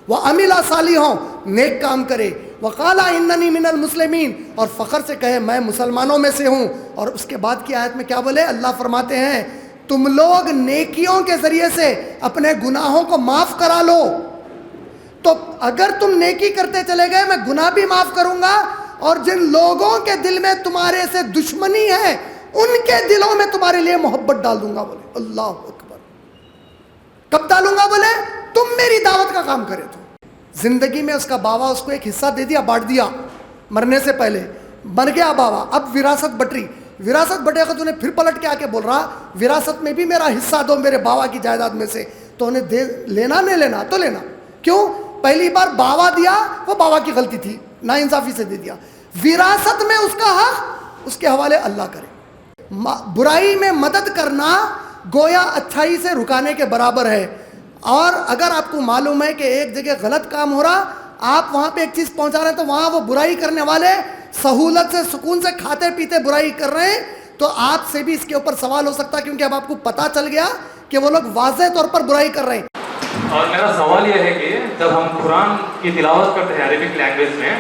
وعمل صالحا، نیک کام کرے، وقال اننی من المسلمین، اور فخر سے کہے میں مسلمانوں میں سے ہوں۔ اور اس کے بعد کی آیت میں کیا بولے؟ اللہ فرماتے ہیں تم لوگ نیکیوں کے ذریعے سے اپنے گناہوں کو معاف کرا لو۔ تو اگر تم نیکی کرتے چلے گئے میں گناہ بھی معاف کروں گا، اور جن لوگوں کے دل میں تمہارے سے دشمنی ہے ان کے دلوں میں تمہارے لیے محبت ڈال دوں گا۔ بولے اللہ اکبر۔ کب ڈالوں گا؟ بولے تم میری دعوت کا کام کرے تو۔ زندگی میں اس کا باوا اس کو ایک حصہ دے دیا، بانٹ دیا مرنے سے پہلے، مر گیا باوا، اب وراثت بٹ رہی، وراثت بٹے گا تو انہیں پھر پلٹ کے آ کے بول رہا وراثت میں بھی میرا حصہ دو میرے باوا کی جائیداد میں سے، تو انہیں دے لینا نہیں لینا تو لینا۔ کیوں؟ پہلی بار باوا دیا، وہ باوا کی غلطی تھی، ناانصافی سے دے دیا۔ وراثت میں اس کا حق اس کے حوالے اللہ کرے۔ برائی میں مدد کرنا گویا اچھائی سے رکانے کے برابر ہے۔ اور اگر آپ کو معلوم ہے کہ ایک جگہ غلط کام ہو رہا، آپ وہاں پہ ایک چیز پہنچا رہے ہیں تو وہاں وہ برائی کرنے والے سہولت سے سکون سے کھاتے پیتے برائی کر رہے ہیں، تو آپ سے بھی اس کے اوپر سوال ہو سکتا ہے، کیونکہ اب آپ کو پتہ چل گیا کہ وہ لوگ واضح طور پر برائی کر رہے ہیں۔ اور میرا سوال یہ ہے کہ جب ہم قرآن کی تلاوت کرتے ہیں عربک لینگویج میں،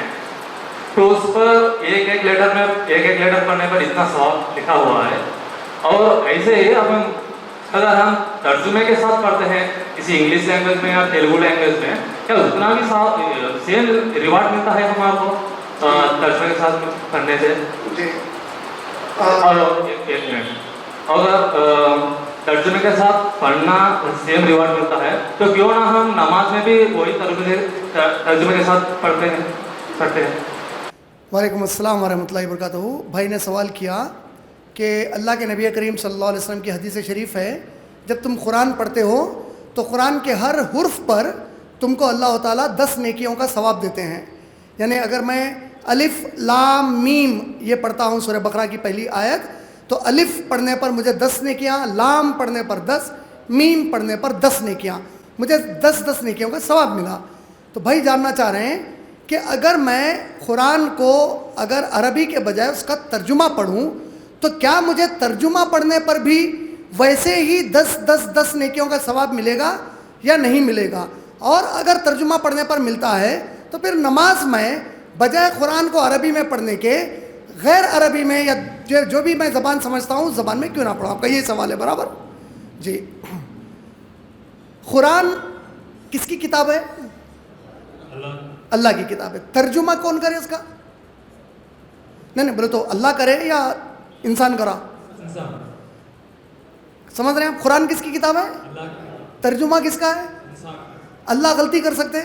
تو اس پر ایک ایک لیٹر پڑھنے پر اتنا ثواب لکھا ہوا ہے، اور ایسے ہی اگر ہم ترجمے کے ساتھ پڑھتے ہیں کسی انگلش لینگویج میں یا تیلگو لینگویج میں، کیا اتنا بھی سیم ریوارڈ ملتا ہے ہمارے کو ترجمے کے ساتھ پڑھنے سے؟ اگر ترجمے کے ساتھ پڑھنا سیم ریوارڈ ملتا ہے تو کیوں نہ ہم نماز میں بھی وہی ترجمے کے ساتھ پڑھتے ہیں؟ وعلیکم السلام ورحمۃ اللہ وبرکاتہ۔ بھائی نے سوال کیا کہ اللہ کے نبی کریم صلی اللہ علیہ وسلم کی حدیث شریف ہے جب تم قرآن پڑھتے ہو تو قرآن کے ہر حرف پر تم کو اللہ تعالیٰ 10 نیکیوں کا ثواب دیتے ہیں۔ یعنی اگر میں الف لام میم یہ پڑھتا ہوں سورہ بقرہ کی پہلی آیت، تو الف پڑھنے پر مجھے 10 نیکیاں، لام پڑھنے پر 10، میم پڑھنے پر 10 نیکیاں، مجھے 10 نیکیوں کا ثواب ملا۔ تو بھائی جاننا چاہ رہے ہیں کہ اگر میں قرآن کو اگر عربی کے بجائے اس کا ترجمہ پڑھوں تو کیا مجھے ترجمہ پڑھنے پر بھی ویسے ہی 10 نیکیوں کا ثواب ملے گا یا نہیں ملے گا؟ اور اگر ترجمہ پڑھنے پر ملتا ہے تو پھر نماز میں بجائے قرآن کو عربی میں پڑھنے کے غیر عربی میں یا جو بھی میں زبان سمجھتا ہوں زبان میں کیوں نہ پڑھوں؟ آپ کا یہ سوال ہے برابر؟ جی، قرآن کس کی کتاب ہے؟ اللہ کی کتاب ہے۔ ترجمہ کون کرے اس کا؟ نہیں بولے تو اللہ کرے یا انسان کرا؟ سمجھ رہے ہیں آپ؟ قرآن کس کی کتاب ہے؟ ترجمہ کس کا ہے؟ اللہ غلطی کر سکتے؟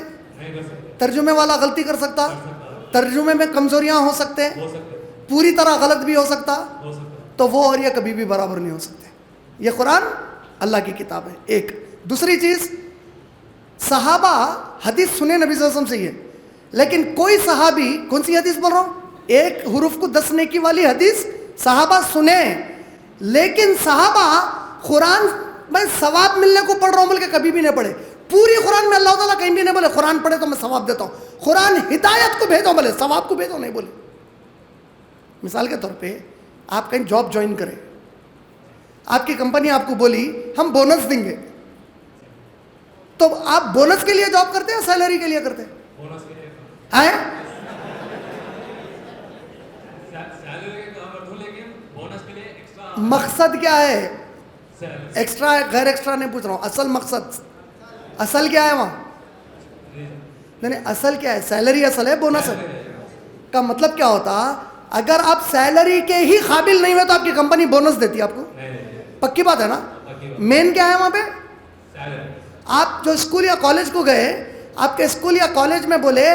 ترجمے والا غلطی کر سکتا؟ ترجمے میں کمزوریاں ہو سکتے، پوری طرح غلط بھی ہو سکتا، تو وہ اور یہ کبھی بھی برابر نہیں ہو سکتے۔ یہ قرآن اللہ کی کتاب ہے۔ ایک دوسری چیز، صحابہ حدیث سنے نبی صلی اللہ علیہ وسلم سے یہ، لیکن کوئی صحابی، کون سی حدیث بول رہا ہوں؟ ایک حروف کو 10 نیکی والی حدیث صحابہ سنے، لیکن صحابہ قرآن میں ثواب ملنے کو پڑھ رہا ہوں بول کے کبھی بھی نہیں پڑھے۔ پوری قرآن میں اللہ تعالیٰ کہیں بھی نہیں بولے قرآن پڑھے تو میں ثواب دیتا ہوں، قرآن ہدایت کو بھیجو بولے، ثواب کو بھیجو نہیں بولے۔ مثال کے طور پہ آپ کہیں جاب جوائن کریں، آپ کی کمپنی آپ کو بولی ہم بونس دیں گے، تو آپ بونس کے لیے جاب کرتے ہیں یا سیلری کے لیے کرتے ہیں؟ مقصد کیا ہے؟ ایکسٹرا غیر ایکسٹرا نہیں پوچھ رہا ہوں، اصل مقصد اصل کیا ہے وہاں؟ نہیں اصل کیا ہے؟ سیلری اصل ہے، بونس ہے کا مطلب کیا ہوتا؟ اگر آپ سیلری کے ہی قابل نہیں ہوئے تو آپ کی کمپنی بونس دیتی ہے آپ کو، پکی بات ہے نا؟ مین کیا ہے وہاں پہ؟ آپ جو اسکول یا کالج کو گئے، آپ کے اسکول یا کالج میں بولے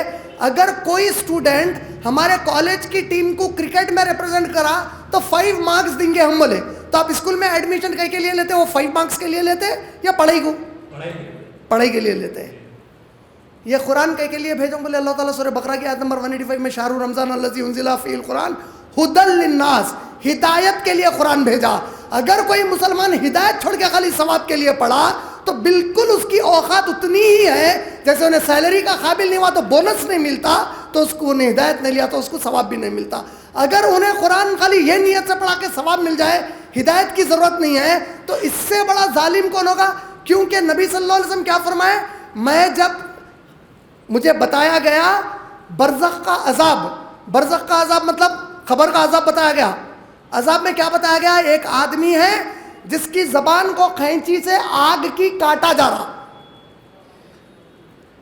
اگر کوئی اسٹوڈنٹ ہمارے کالج کی ٹیم کو کرکٹ میں ریپرزینٹ کرا تو 5 مارکس دیں گے ہم، بولے تو آپ اسکول میں ایڈمیشن کہیں کے لیے لیتے؟ وہ 5 مارکس کے لیے لیتے یا پڑھائی کو؟ پڑھائی کے لیے لیتے ہیں۔ یہ قرآن کہیں کے لیے بھیجو بولے اللہ تعالیٰ سورہ بقرہ کی آیت نمبر 185 میں شہر رمضان الذی انزل فیہ القرآن ھدی للناس، ہدایت کے لیے قرآن بھیجا۔ اگر کوئی مسلمان ہدایت چھوڑ کے خالی ثواب کے لیے پڑھا تو بالکل اس کی اوقات اتنی ہی ہے جیسے انہیں سیلری کا قابل نہیں ہوا تو بونس نہیں ملتا، تو اس کو انہیں ہدایت نہیں لیا تو اس کو ثواب بھی نہیں ملتا۔ اگر انہیں قرآن خالی یہ نیت سے پڑھا کے ثواب مل جائے، ہدایت کی ضرورت نہیں ہے، تو اس سے بڑا ظالم کون ہوگا؟ کیونکہ نبی صلی اللہ علیہ وسلم کیا فرمائے؟ میں جب مجھے بتایا گیا برزخ کا عذاب. برزخ کا عذاب مطلب قبر کا عذاب بتایا گیا. عذاب میں کیا بتایا گیا؟ ایک آدمی ہے جس کی زبان کو قینچی سے آگ کی کاٹا جا رہا,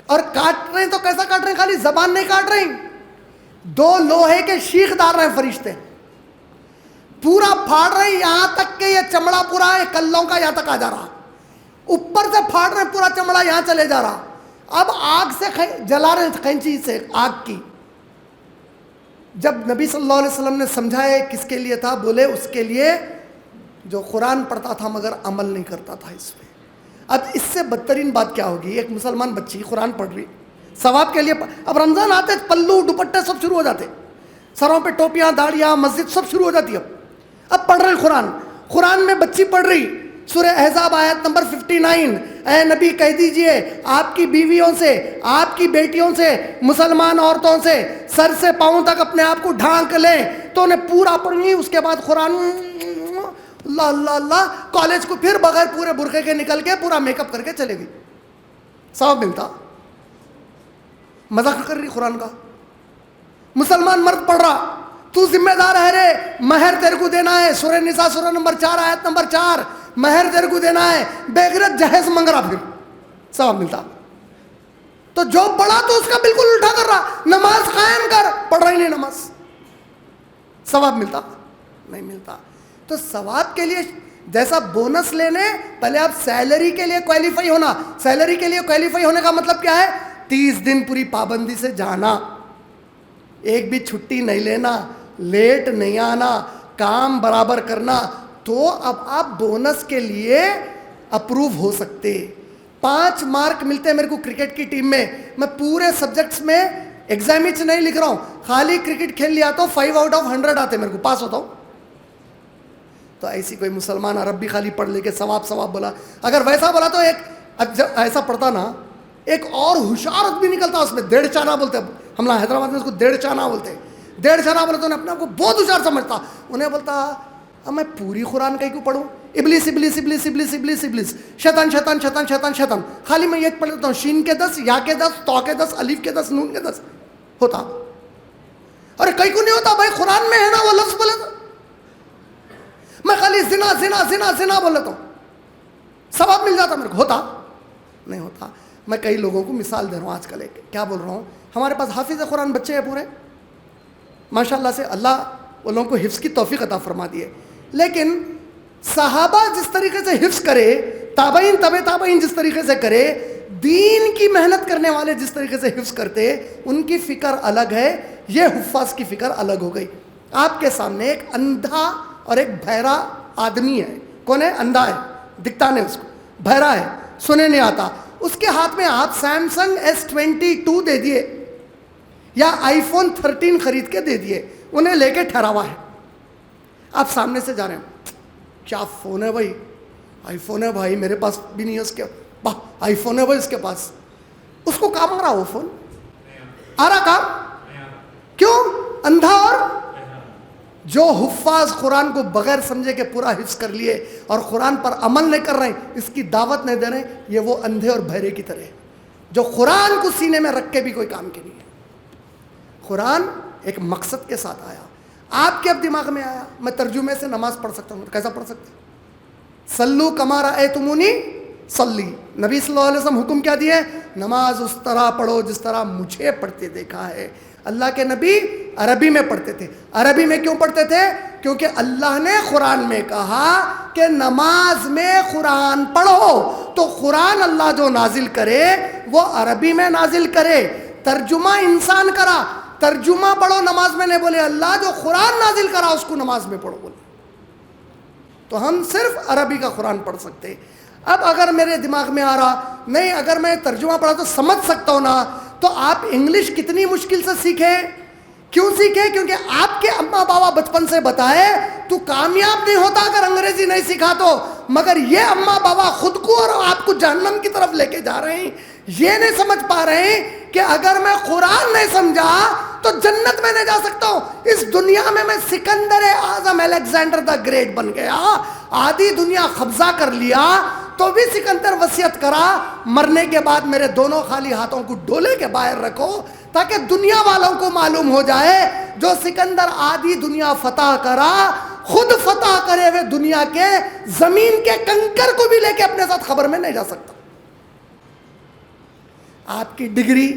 اور کاٹ رہے ہیں تو کیسا کاٹ رہے ہیں؟ خالی زبان نہیں کاٹ رہے ہیں, 2 لوہے کے شیخ ڈال رہے ہیں فرشتے, پورا پھاڑ رہے ہیں یہاں تک کہ یہ چمڑا پورا ہے کلوں کا یہاں تک آ جا رہا, اوپر سے پھاڑ رہے ہیں پورا چمڑا یہاں چلے جا رہا. اب آگ سے جلا رہے ہیں قینچی سے آگ کی. جب نبی صلی اللہ علیہ وسلم نے سمجھایا کس کے لیے تھا, بولے اس کے لیے جو قرآن پڑھتا تھا مگر عمل نہیں کرتا تھا اس پہ. اب اس سے بدترین بات کیا ہوگی؟ ایک مسلمان بچی قرآن پڑھ رہی ثواب کے لیے. اب رمضان آتے پلو دوپٹے سب شروع ہو جاتے, سروں پہ ٹوپیاں داڑیاں مسجد سب شروع ہو جاتی. اب پڑھ رہے قرآن میں بچی پڑھ رہی سورہ احزاب آیت نمبر 59, اے نبی کہہ دیجئے آپ کی بیویوں سے, آپ کی بیٹیوں سے, مسلمان عورتوں سے سر سے پاؤں تک اپنے آپ کو ڈھانک لیں. تو انہیں پورا پڑھی, اس کے بعد قرآن اللہ اللہ اللہ, کالج کو پھر بغیر پورے برقعے کے نکل کے پورا میک اپ کر کے چلے گئی. ثواب ملتا؟ مذاق کر رہی قرآن کا. مسلمان مرد پڑھ رہا, تو ذمہ دار ہے رے, مہر تیرے کو دینا ہے. سورہ نساء سورہ نمبر 4 آیت نمبر 4, مہر تیرے کو دینا ہے. بےغیرت جہیز منگ رہا, پھر ثواب ملتا؟ تو جو پڑھا تو اس کا بالکل الٹا کر رہا. نماز قائم کر, پڑھ رہی نہیں نماز, ثواب ملتا؟ نہیں ملتا. تو ثواب کے لیے جیسا بونس لینے, پہلے آپ سیلری کے لیے کوالیفائی ہونا. سیلری کے لیے کوالیفائی ہونے کا مطلب کیا ہے؟ 30 دن پوری پابندی سے جانا, ایک بھی چھٹی نہیں لینا, لیٹ نہیں آنا, کام برابر کرنا. تو اب آپ بونس کے لیے اپروو ہو سکتے. 5 مارک ملتے ہیں میرے کو کرکٹ کی ٹیم میں. میں پورے سبجیکٹس میں ایگزام ہی نہیں لکھ رہا ہوں, خالی کرکٹ کھیل لیا تو 5 آؤٹ آف 100 آتے میرے کو, پاس ہوتا ہوں. تو ایسی کوئی مسلمان عرب بھی خالی پڑھ لے کے ثواب بولا. اگر ویسا بولا تو ایک ایسا پڑھتا نا, ایک اور ہوشیار بھی نکلتا اس میں. 1.5 چانا بولتے, ہم لوگ حیدرآباد میں اس کو 1.5 چانا بولتے. 1.5 چانا بولے تو انہیں اپنے آپ کو بہت ہوشیار سمجھتا. انہیں بولتا اب میں پوری قرآن کہیں کیوں پڑھوں؟ ابلیس ابلیس ابلیس ابلیس ابلیس ابلیس, شیطان شیطان شیطان شیطان شیطان, خالی میں یہ پڑھ لیتا ہوں. شین کے 10, یا کے 10, تو کے 10, الف کے 10, نون کے 10 ہوتا. ارے کہیں کو نہیں ہوتا بھائی, قرآن میں ہے نا وہ لفظ بولے تو. میں خالی زنا زنا زنا زنا بول لیتا ہوں, ثواب مل جاتا میرے کو, ہوتا نہیں ہوتا. میں کئی لوگوں کو مثال دے رہا ہوں آج کل. ایک کیا بول رہا ہوں, ہمارے پاس حافظ قرآن بچے ہیں پورے, ماشاء اللہ سے, اللہ وہ لوگوں کو حفظ کی توفیق عطا فرما دیے. لیکن صحابہ جس طریقے سے حفظ کرے, تابعین طبع تابعین جس طریقے سے کرے, دین کی محنت کرنے والے جس طریقے سے حفظ کرتے, ان کی فکر الگ ہے, یہ حفاظ کی فکر الگ ہو گئی. آپ کے سامنے ایک اندھا اور ایک بہرا آدمی ہے. کون ہے؟ اندھا ہے, دکھتا نہیں اس کو, بہرا ہے, سنے نہیں آتا. اس کے ہاتھ میں آپ سیمسنگ S22 دے دیے یا آئی فون 13 خرید کے دے دیے, انہیں لے کے ٹھہرا ہوا ہے. آپ سامنے سے جا رہے ہیں, کیا فون ہے بھائی؟ آئی فون ہے بھائی, میرے پاس بھی نہیں ہے اس کے, آئی فون ہے بھائی اس کے پاس. اس کو کام آ رہا وہ فون, آ رہا کام, کیوں؟ اندھا. اور جو حفاظ قرآن کو بغیر سمجھے کے پورا حفظ کر لیے اور قرآن پر عمل نہیں کر رہے ہیں, اس کی دعوت نہیں دے رہے ہیں, یہ وہ اندھے اور بہرے کی طرح ہے جو قرآن کو سینے میں رکھ کے بھی کوئی کام کے نہیں ہے. قرآن ایک مقصد کے ساتھ آیا. آپ کے اب دماغ میں آیا میں ترجمے سے نماز پڑھ سکتا ہوں, کیسا پڑھ سکتے؟ سلو کما رأیتمونی صلی. نبی صلی اللہ علیہ وسلم حکم کیا دیے؟ نماز اس طرح پڑھو جس طرح مجھے پڑھتے دیکھا ہے. اللہ کے نبی عربی میں پڑھتے تھے. عربی میں کیوں پڑھتے تھے؟ کیونکہ اللہ نے قرآن میں کہا کہ نماز میں قرآن پڑھو, تو قرآن اللہ جو نازل کرے وہ عربی میں نازل کرے. ترجمہ انسان کرا, ترجمہ پڑھو نماز میں نہیں بولے. اللہ جو قرآن نازل کرا اس کو نماز میں پڑھو بولے. تو ہم صرف عربی کا قرآن پڑھ سکتے. اب اگر میرے دماغ میں آ رہا نہیں, اگر میں ترجمہ پڑھا تو سمجھ سکتا ہوں نا, تو آپ انگلش کتنی مشکل سے سیکھیں. کیوں سیکھیں؟ کیونکہ آپ کے اماں بابا بچپن سے بتائے تو کامیاب نہیں ہوتا اگر انگریزی نہیں سیکھا تو. مگر یہ اماں بابا خود کو اور آپ کو جہنم کی طرف لے کے جا رہے ہیں. یہ نہیں سمجھ پا رہے ہیں کہ اگر میں قرآن نہیں سمجھا تو جنت میں نہیں جا سکتا ہوں. اس دنیا میں سکندر اعظم الیگزینڈر دا گریٹ بن گیا, آدھی دنیا قبضہ کر لیا, تو بھی سکندر وصیت کرا مرنے کے بعد میرے دونوں خالی ہاتھوں کو ڈولے کے باہر رکھو تاکہ دنیا والوں کو معلوم ہو جائے جو سکندر آدھی دنیا فتح کرا خود فتح کرے ہوئے دنیا کے زمین کے کنکر کو بھی لے کے اپنے ساتھ خبر میں نہیں جا سکتا. آپ کی ڈگری،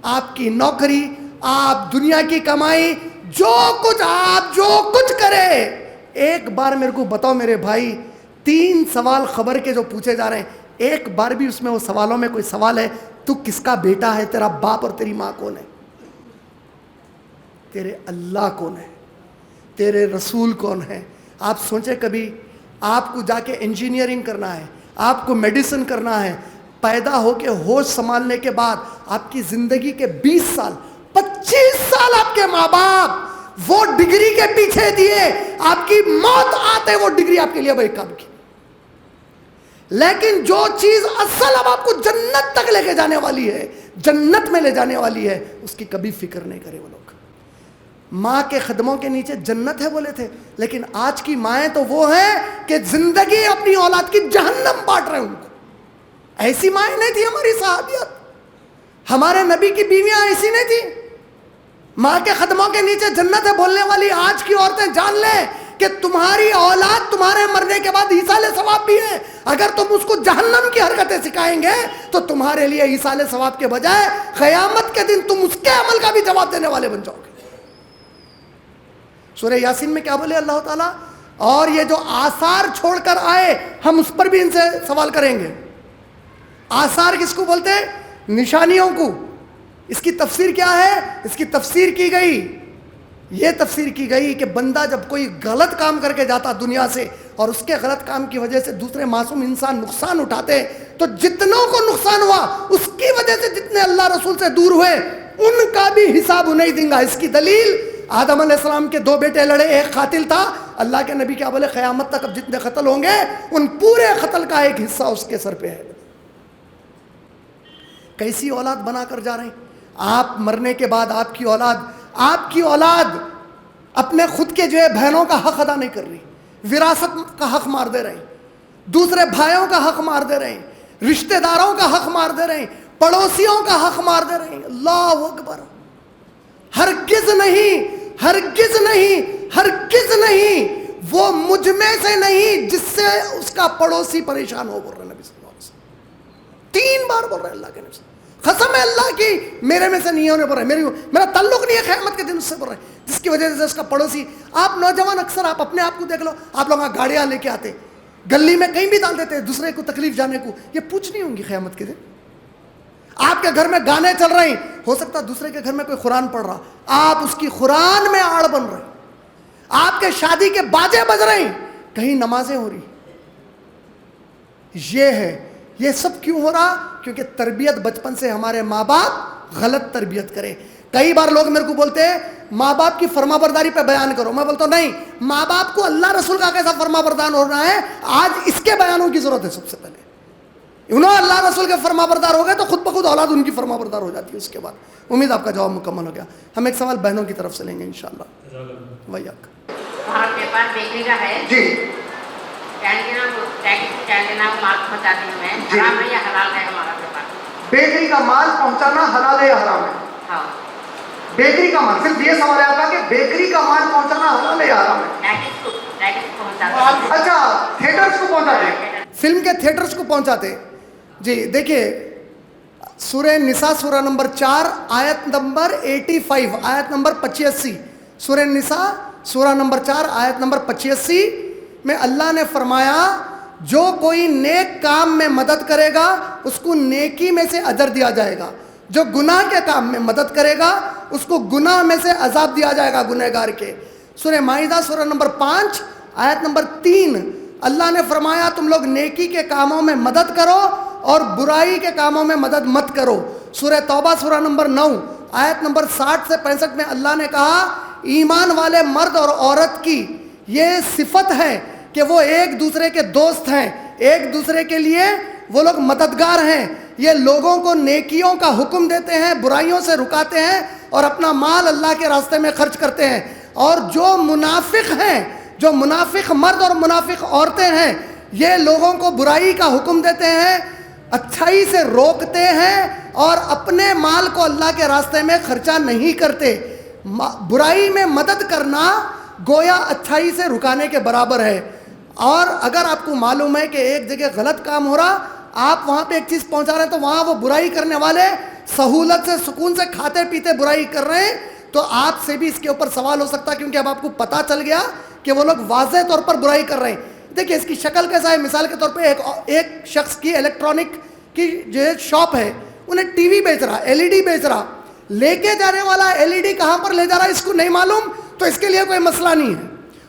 آپ کی نوکری، آپ دنیا کی کمائی، جو کچھ کرے، ایک بار میرے کو بتاؤ میرے بھائی، 3 سوال خبر کے جو پوچھے جا رہے ہیں، ایک بار بھی اس میں وہ سوالوں میں کوئی سوال ہے تو کس کا بیٹا ہے، تیرا باپ اور تیری ماں کون ہے، تیرے اللہ کون ہے، تیرے رسول کون ہے؟ آپ سوچیں کبھی آپ کو جا کے انجینئرنگ کرنا ہے، آپ کو میڈیسن کرنا ہے، پیدا ہو کے ہوش سنبھالنے کے بعد آپ کی زندگی کے 20 سال 25 سال آپ کے ماں باپ وہ ڈگری کے پیچھے دیے، آپ کی موت آتے وہ ڈگری آپ کے لیے بھائی کام کی. لیکن جو چیز اصل اب آپ کو جنت تک لے کے جانے والی ہے، جنت میں لے جانے والی ہے، اس کی کبھی فکر نہیں کرے وہ لوگ. ماں کے قدموں کے نیچے جنت ہے بولے تھے، لیکن آج کی مائیں تو وہ ہیں کہ زندگی اپنی اولاد کی جہنم بانٹ رہے ہیں ان کو. ایسی مائیں نہیں تھی ہماری صحابیت، ہمارے نبی کی بیویاں ایسی نہیں تھی. ماں کے قدموں کے نیچے جنت ہے بولنے والی آج کی عورتیں جان لیں کہ تمہاری اولاد تمہارے مرنے کے بعد ایصال ثواب بھی ہے. اگر تم اس کو جہنم کی حرکتیں سکھائیں گے تو تمہارے لیے ایصال ثواب کے بجائے قیامت کے دن تم اس کے عمل کا بھی جواب دینے والے بن جاؤ گے. سورہ یاسین میں کیا بولے اللہ تعالیٰ؟ اور یہ جو آثار چھوڑ کر آئے ہم اس پر بھی ان سے سوال کریں گے. آثار کس کو بولتے ہیں؟ نشانیوں کو. اس کی تفسیر کیا ہے؟ اس کی تفسیر کی گئی، یہ تفسیر کی گئی کہ بندہ جب کوئی غلط کام کر کے جاتا دنیا سے اور اس کے غلط کام کی وجہ سے دوسرے معصوم انسان نقصان اٹھاتے تو جتنوں کو نقصان ہوا اس کی وجہ سے جتنے اللہ رسول سے دور ہوئے ان کا بھی حساب نہیں دیں گا. اس کی دلیل آدم علیہ السلام کے 2 بیٹے لڑے، ایک قاتل تھا. اللہ کے نبی کیا بولے؟ قیامت تک اب جتنے قتل ہوں گے ان پورے قتل کا ایک حصہ اس کے سر پہ ہے. کیسی اولاد بنا کر جا رہے ہیں آپ؟ مرنے کے بعد آپ کی اولاد اپنے خود کے جو ہے بہنوں کا حق ادا نہیں کر رہی، وراثت کا حق مار دے رہے ہیں، دوسرے بھائیوں کا حق مار دے رہے ہیں، رشتہ داروں کا حق مار دے رہے ہیں، پڑوسیوں کا حق مار دے رہے ہیں. اللہ اکبر. ہرگز نہیں، ہرگز نہیں، ہرگز نہیں، وہ مجھ میں سے نہیں جس سے اس کا پڑوسی پریشان ہو، بول رہے نبی صلی اللہ علیہ وسلم. 3 بار بول رہے اللہ کے نبی، قسم ہے اللہ کی میرے میں سے نہیں ہونے بول رہے، میرا تعلق نہیں ہے قیامت کے دن اس سے بول رہے ہیں، جس کی وجہ سے اس کا پڑوسی. آپ نوجوان اکثر آپ اپنے آپ کو دیکھ لو، آپ لوگ گاڑیاں لے کے آتے، گلی میں کہیں بھی ڈال دیتے دوسرے کو تکلیف جانے کو، یہ پوچھنی ہوں گی قیامت کے دن. آپ کے گھر میں گانے چل رہے ہیں، ہو سکتا ہے دوسرے کے گھر میں کوئی قرآن پڑھ رہا، آپ اس کی قرآن میں آڑ بن رہے ہیں. آپ کے شادی کے باجے بج رہے ہیں، کہیں نمازیں ہو رہی. یہ ہے، یہ سب کیوں ہو رہا؟ کیونکہ تربیت بچپن سے ہمارے ماں باپ غلط تربیت کرے. کئی بار لوگ میرے کو بولتے ہیں ماں باپ کی فرما برداری پہ بیان کرو. میں بولتا ہوں نہیں، ماں باپ کو اللہ رسول کا کیسا فرما بردار ہونا ہے آج اس کے بیانوں کی ضرورت ہے. سب سے پہلے انہوں اللہ رسول کے فرما بردار ہو گئے تو خود بخود اولاد ان کی فرما بردار ہو جاتی ہے. اس کے بعد امید آپ کا جواب مکمل ہو گیا. ہم ایک سوال بہنوں کی طرف سے لیں گے انشاءاللہ. ویاک ہمارے پیپر بیکری کا ہے جی، بیکری کا مال پہنچانا حلال ہے یا حرام ہے؟ ہاں. بیکری کا مال، صرف یہ سوال ہے آپ کا کہ بیکری کا مال پہنچانا حلال ہے یا حرام ہے؟ اچھا، تھیٹرز کو پہنچاتے، فلم کے تھیٹرز کو پہنچاتے. جی دیکھیے، سورہ نساء سورہ نمبر 4 آیت نمبر 85، آیت نمبر 85، سورہ نساء سورہ نمبر 4 آیت نمبر 85 میں اللہ نے فرمایا جو کوئی نیک کام میں مدد کرے گا اس کو نیکی میں سے اجر دیا جائے گا، جو گناہ کے کام میں مدد کرے گا اس کو گناہ میں سے عذاب دیا جائے گا گنہگار کے. سورہ مائدہ سورہ نمبر 5 آیت نمبر 3 اللہ نے فرمایا تم لوگ نیکی کے کاموں میں مدد کرو اور برائی کے کاموں میں مدد مت کرو. سورہ توبہ سورہ نمبر 9 آیت نمبر 60 سے 65 میں اللہ نے کہا ایمان والے مرد اور عورت کی یہ صفت ہے کہ وہ ایک دوسرے کے دوست ہیں، ایک دوسرے کے لیے وہ لوگ مددگار ہیں، یہ لوگوں کو نیکیوں کا حکم دیتے ہیں، برائیوں سے رکاتے ہیں اور اپنا مال اللہ کے راستے میں خرچ کرتے ہیں. اور جو منافق ہیں، جو منافق مرد اور منافق عورتیں ہیں یہ لوگوں کو برائی کا حکم دیتے ہیں, اچھائی سے روکتے ہیں اور اپنے مال کو اللہ کے راستے میں خرچہ نہیں کرتے. برائی میں مدد کرنا گویا اچھائی سے رکانے کے برابر ہے. اور اگر آپ کو معلوم ہے کہ ایک جگہ غلط کام ہو رہا, آپ وہاں پہ ایک چیز پہنچا رہے ہیں, تو وہاں وہ برائی کرنے والے سہولت سے سکون سے کھاتے پیتے برائی کر رہے ہیں, تو آپ سے بھی اس کے اوپر سوال ہو سکتا ہے, کیونکہ اب آپ کو پتہ چل گیا کہ وہ لوگ واضح طور پر برائی کر رہے ہیں. دیکھیں اس کی شکل کیسا ہے. مثال کے طور پہ ایک شخص کی الیکٹرانک کی جو شاپ ہے, انہیں ٹی وی بیچ رہا, ایل ای ڈی بیچ رہا, لے کے جانے والا ایل ای ڈی کہاں پر لے جا رہا ہے اس کو نہیں معلوم, تو اس کے لیے کوئی مسئلہ نہیں ہے.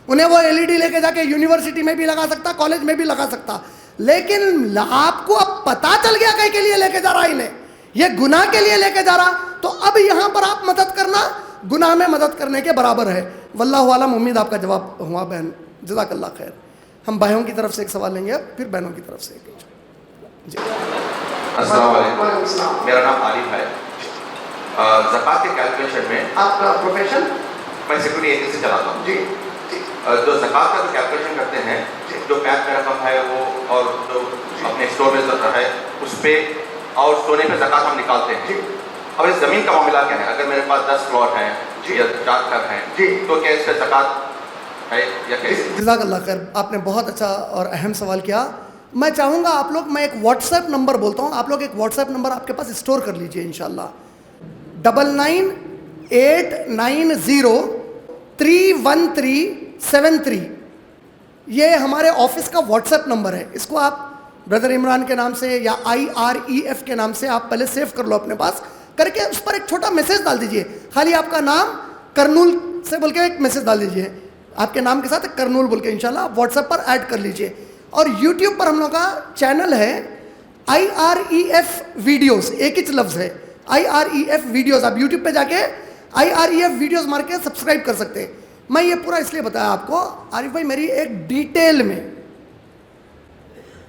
انہیں وہ ایل ای ڈی لے کے جا کے یونیورسٹی میں بھی لگا سکتا, کالج میں بھی لگا سکتا. لیکن آپ کو اب پتہ چل گیا کہ کے لیے لے کے جا رہا, انہیں یہ گناہ کے لیے لے کے جا رہا, تو اب یہاں پر آپ مدد کرنا گناہ میں مدد کرنے کے برابر ہے. واللہ عالم. امید آپ کا جواب ہوا بہن, جزاک اللہ خیر. ہم بھائیوں کی طرف سے ایک سوال لیں گے, اب پھر بہنوں کی طرف سے ایک. جی السلام علیکم, میرا نام عارف ہے. زکوٰۃ کے کیلکولیشن میں آپ کا پروفیشن؟ میں سیکورٹی ایجنسی چلاتا ہوں. جی جو زکوٰۃ کا جو کیلکولیشن کرتے ہیں, جو پیک میں رقم ہے وہ اور جو اپنے اسٹور میں ہے اس پہ اور سونے پہ زکوٰۃ ہم نکالتے ہیں. اب اس زمین کا معاملہ کیا ہے؟ اگر میرے پاس 10 پلاٹ ہیں یا 4 گھر ہیں, تو کیا اس پہ زکوٰۃ ہے یا کیسے؟ جزاک اللہ خیر. آپ نے بہت اچھا اور اہم سوال کیا. میں چاہوں گا آپ لوگ, میں ایک واٹس ایپ نمبر بولتا ہوں, آپ لوگ ایک واٹس ایپ نمبر آپ کے پاس اسٹور کر لیجئے انشاءاللہ. 9989031373. یہ ہمارے آفس کا واٹس ایپ نمبر ہے. اس کو آپ بردر عمران کے نام سے یا IREF کے نام سے آپ پہلے سیو کر لو اپنے پاس, کر کے اس پر ایک چھوٹا میسیج ڈال دیجئے. خالی آپ کا نام کرنول سے بول کے ایک میسیج ڈال دیجئے, آپ کے نام کے ساتھ کرنول بول کے انشاءاللہ واٹس ایپ پر ایڈ کر لیجئے. اور یوٹیوب پر ہم لوگ کا چینل ہے IREF ویڈیوز, ایک ہی لفظ ہے IREF ویڈیوز. آپ یوٹیوب پہ جا کے IREF ویڈیوز مار کے سبسکرائب کر سکتے ہیں. میں یہ پورا اس لیے بتایا آپ کو عارف بھائی, میری ایک ڈیٹیل میں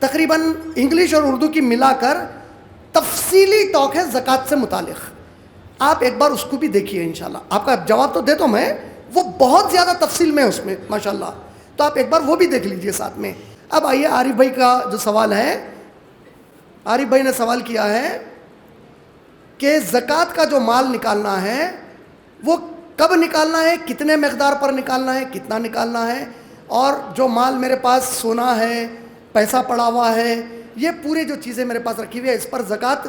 تقریباً انگلش اور اردو کی ملا کر تفصیلی ٹاک ہے زکوٰۃ سے متعلق. آپ ایک بار اس کو بھی دیکھیے انشاءاللہ. آپ کا جواب تو دے تو میں, وہ بہت زیادہ تفصیل میں اس میں ماشاءاللہ, تو آپ ایک بار وہ بھی دیکھ لیجئے ساتھ میں. اب آئیے عارف بھائی کا جو سوال ہے. عارف بھائی نے سوال کیا ہے کہ زکوٰۃ کا جو مال نکالنا ہے وہ کب نکالنا ہے, کتنے مقدار پر نکالنا ہے, کتنا نکالنا ہے, اور جو مال میرے پاس سونا ہے, پیسہ پڑا ہوا ہے, یہ پوری جو چیزیں میرے پاس رکھی ہوئی ہے, اس پر زکوٰۃ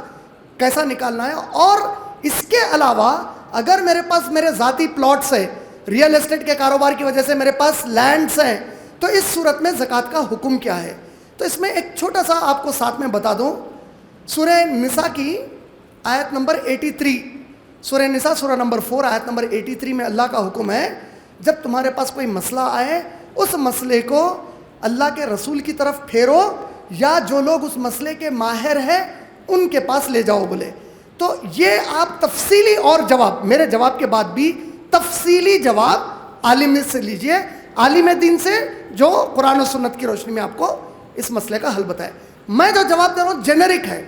کیسا نکالنا ہے. اور اس کے علاوہ اگر میرے پاس میرے ذاتی پلاٹس ہے, ریئل اسٹیٹ کے کاروبار کی وجہ سے میرے پاس لینڈس ہیں, تو اس صورت میں زکوٰۃ کا حکم کیا ہے. تو اس میں ایک چھوٹا سا آپ کو ساتھ میں بتا دوں. سورہ نساء کی آیت نمبر 83, سورہ نساء سورہ نمبر 4 آیت نمبر 83 میں اللہ کا حکم ہے, جب تمہارے پاس کوئی مسئلہ آئے اس مسئلے کو اللہ کے رسول کی طرف پھیرو, یا جو لوگ اس مسئلے کے ماہر ہیں ان کے پاس لے جاؤ بولے. تو یہ آپ تفصیلی اور جواب, میرے جواب کے بعد بھی تفصیلی جواب عالم سے لیجئے, عالم دین سے جو قرآن و سنت کی روشنی میں آپ کو اس مسئلے کا حل بتائے. میں جو جواب دے رہا ہوں جنرک ہے,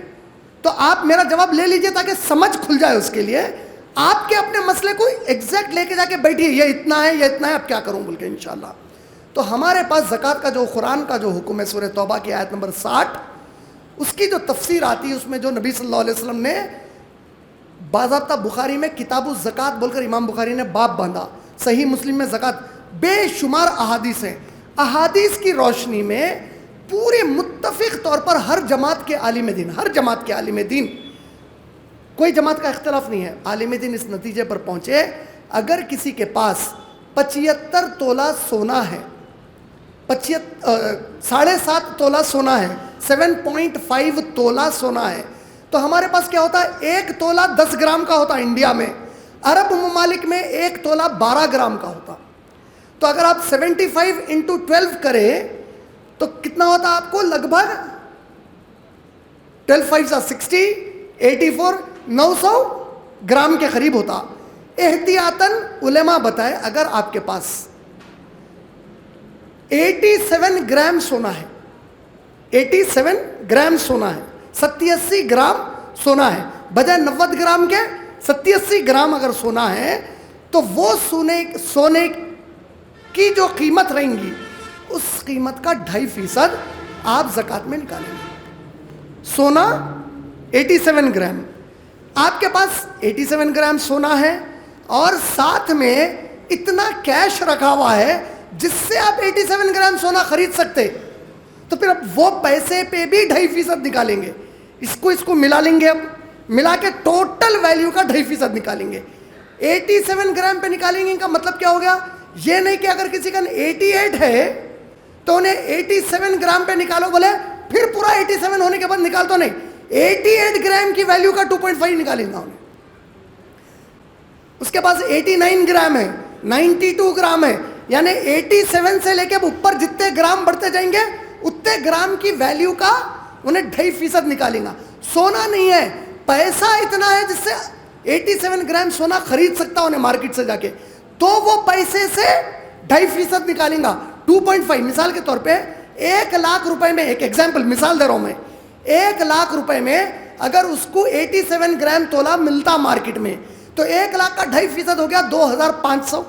تو آپ میرا جواب لے لیجئے تاکہ سمجھ کھل جائے اس کے لیے. آپ کے اپنے مسئلے کو ایگزیکٹ لے کے جا کے بیٹھیے, یہ اتنا ہے, یہ اتنا ہے, اب کیا کروں بول کے انشاءاللہ. تو ہمارے پاس زکوٰۃ کا جو قرآن کا جو حکم ہے سورہ توبہ کی آیت نمبر 60, اس کی جو تفسیر آتی ہے اس میں جو نبی صلی اللہ علیہ وسلم نے باضابطہ بخاری میں کتاب الزکوٰۃ بول کر امام بخاری نے باب باندھا, صحیح مسلم میں زکوٰۃ, بے شمار احادیث ہیں. احادیث کی روشنی میں پورے متفق طور پر ہر جماعت کے عالم دین, ہر جماعت کے عالم دین, کوئی جماعت کا اختلاف نہیں ہے, عالم دین اس نتیجے پر پہنچے اگر کسی کے پاس 75 تولہ سونا ہے, 7.5 تولہ سونا ہے, 7.5 تولہ سونا ہے, تو ہمارے پاس کیا ہوتا ہے, 1 تولہ 10 گرام کا ہوتا ہے انڈیا میں. عرب ممالک میں 1 تولہ 12 گرام کا ہوتا. تو اگر آپ 75 × 12 کریں تو کتنا ہوتا آپ کو, لگ بھگ 12 5 60, 84, 900 گرام کے قریب ہوتا. احتیاطاً علماء بتائے اگر آپ کے پاس 87 گرام سونا ہے, 87 گرام سونا ہے, 70-80 گرام سونا ہے, بجائے 90 گرام کے 70-80 گرام اگر سونا ہے, تو وہ سونے کی جو قیمت رہیں گی اس قیمت کا 2.5% آپ زکات میں نکالیں گے. سونا 87 گرام, آپ کے پاس 87 گرام سونا ہے اور ساتھ میں اتنا کیش رکھا ہوا ہے جس سے آپ 87 گرام سونا خرید سکتے, تو پھر اب وہ پیسے پہ بھی 2.5% نکالیں گے. اس کو ملا لیں گے, اب ملا کے ٹوٹل ویلیو کا 2.5% نکالیں گے. 87 گرام پہ نکالیں گے, ان کا مطلب کیا ہو گیا؟ یہ نہیں کہ اگر کسی کا 88 ہے تو انہیں 87 گرام پہ نکالو بولے پھر پورا 87 ہونے کے بعد نکال تو نہیں, 88 گرام کی ویلیو کا 2.5 نکالیں گا انہیں. اس کے پاس 89 گرام ہے, 92 گرام ہے, یعنی 87 سے لے کے اوپر جتنے گرام بڑھتے جائیں گے اتنے گرام کی ویلیو کا انہیں 2.5% نکالیں گا. سونا نہیں ہے, پیسہ اتنا ہے جس سے 87 گرام سونا خرید سکتا انہیں مارکیٹ سے جا کے, تو وہ پیسے سے 2.5% نکالیں گا. 2.5 مثال کے طور پہ 1 لاکھ روپے میں, ایک ایگزامپل مثال دے رہا ہوں میں, 1 لاکھ روپے میں اگر اس کو 87 گرام تولہ ملتا مارکیٹ میں تو 1 لاکھ کا 2.5% ہو گیا 2,500.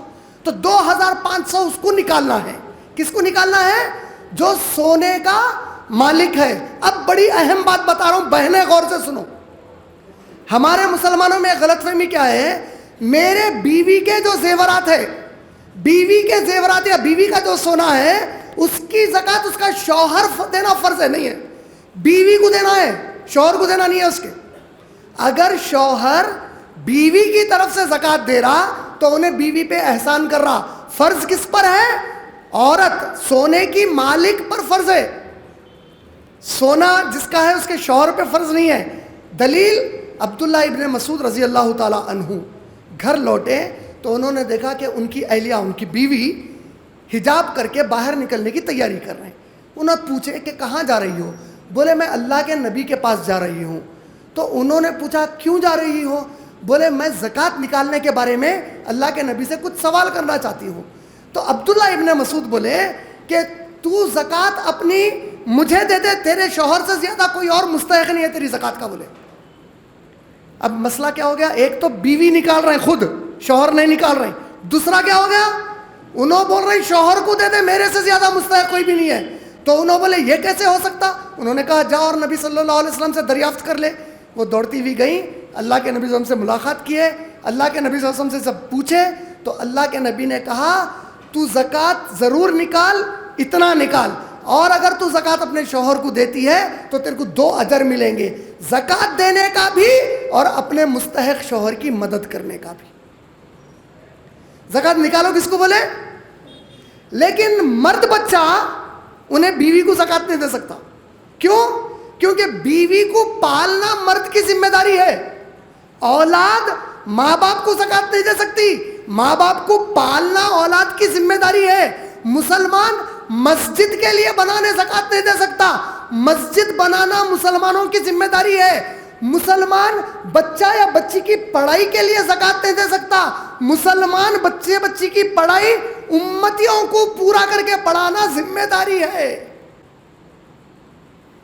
تو 2,500 اس کو نکالنا ہے. کس کو نکالنا ہے؟ جو سونے کا مالک ہے. اب بڑی اہم بات بتا رہا ہوں, بہنیں غور سے سنو. ہمارے مسلمانوں میں غلط فہمی کیا ہے, میرے بیوی کے جو زیورات ہے, بیوی کے زیورات یا بیوی کا جو سونا ہے اس کی زکات اس کا شوہر دینا فرض ہے. نہیں ہے, بیوی کو دینا ہے, شوہر کو دینا نہیں ہے اس کے. اگر شوہر بیوی کی طرف سے زکات دے رہا تو انہیں بیوی پہ احسان کر رہا. فرض کس پر ہے؟ عورت, سونے کی مالک پر فرض ہے. سونا جس کا ہے اس کے شوہر پہ فرض نہیں ہے. دلیل عبداللہ ابن مسعود رضی اللہ تعالی عنہ گھر لوٹے تو انہوں نے دیکھا کہ ان کی اہلیہ, ان کی بیوی حجاب کر کے باہر نکلنے کی تیاری کر رہے ہیں. انہوں نے پوچھے کہ کہاں جا رہی ہو؟ بولے میں اللہ کے نبی کے پاس جا رہی ہوں. تو انہوں نے پوچھا کیوں جا رہی ہو؟ بولے میں زکات نکالنے کے بارے میں اللہ کے نبی سے کچھ سوال کرنا چاہتی ہوں. تو عبداللہ ابن مسعود بولے کہ تو زکات اپنی مجھے دے دے, تیرے شوہر سے زیادہ کوئی اور مستحق نہیں ہے تیری زکات کا. بولے اب مسئلہ کیا ہو گیا؟ ایک تو بیوی نکال رہے ہیں خود, شوہر نہیں نکال رہے. دوسرا کیا ہو گیا؟ انہوں بول رہے ہیں شوہر کو دے دے, میرے سے زیادہ مستحق کوئی بھی نہیں ہے. تو انہوں بولے یہ کیسے ہو سکتا؟ انہوں نے کہا جا اور نبی صلی اللہ علیہ وسلم سے دریافت کر لے. وہ دوڑتی ہوئی گئیں, اللہ کے نبی صلی اللہ علیہ وسلم سے ملاقات کیے, اللہ کے نبی صلی اللہ علیہ وسلم سے سب پوچھے. تو اللہ کے نبی نے کہا تو زکات ضرور نکال, اتنا نکال, اور اگر تو زکات اپنے شوہر کو دیتی ہے تو تیرے کو 2 اجر ملیں گے, زکات دینے کا بھی اور اپنے مستحق شوہر کی مدد کرنے کا بھی. زکات نکالو کس کو بولے؟ لیکن مرد بچہ انہیں بیوی کو زکات نہیں دے سکتا. کیوں؟ کیونکہ بیوی کو پالنا مرد کی ذمہ داری ہے. اولاد ماں باپ کو زکات نہیں دے سکتی, ماں باپ کو پالنا اولاد کی ذمہ داری ہے. مسلمان مسجد کے لیے بنانے زکات نہیں دے سکتا, مسجد بنانا مسلمانوں کی ذمہ داری ہے. مسلمان بچہ یا بچی کی پڑھائی کے لیے زکات نہیں دے سکتا, مسلمان بچے بچی کی پڑھائی امتیوں کو پورا کر کے پڑھانا ذمہ داری ہے.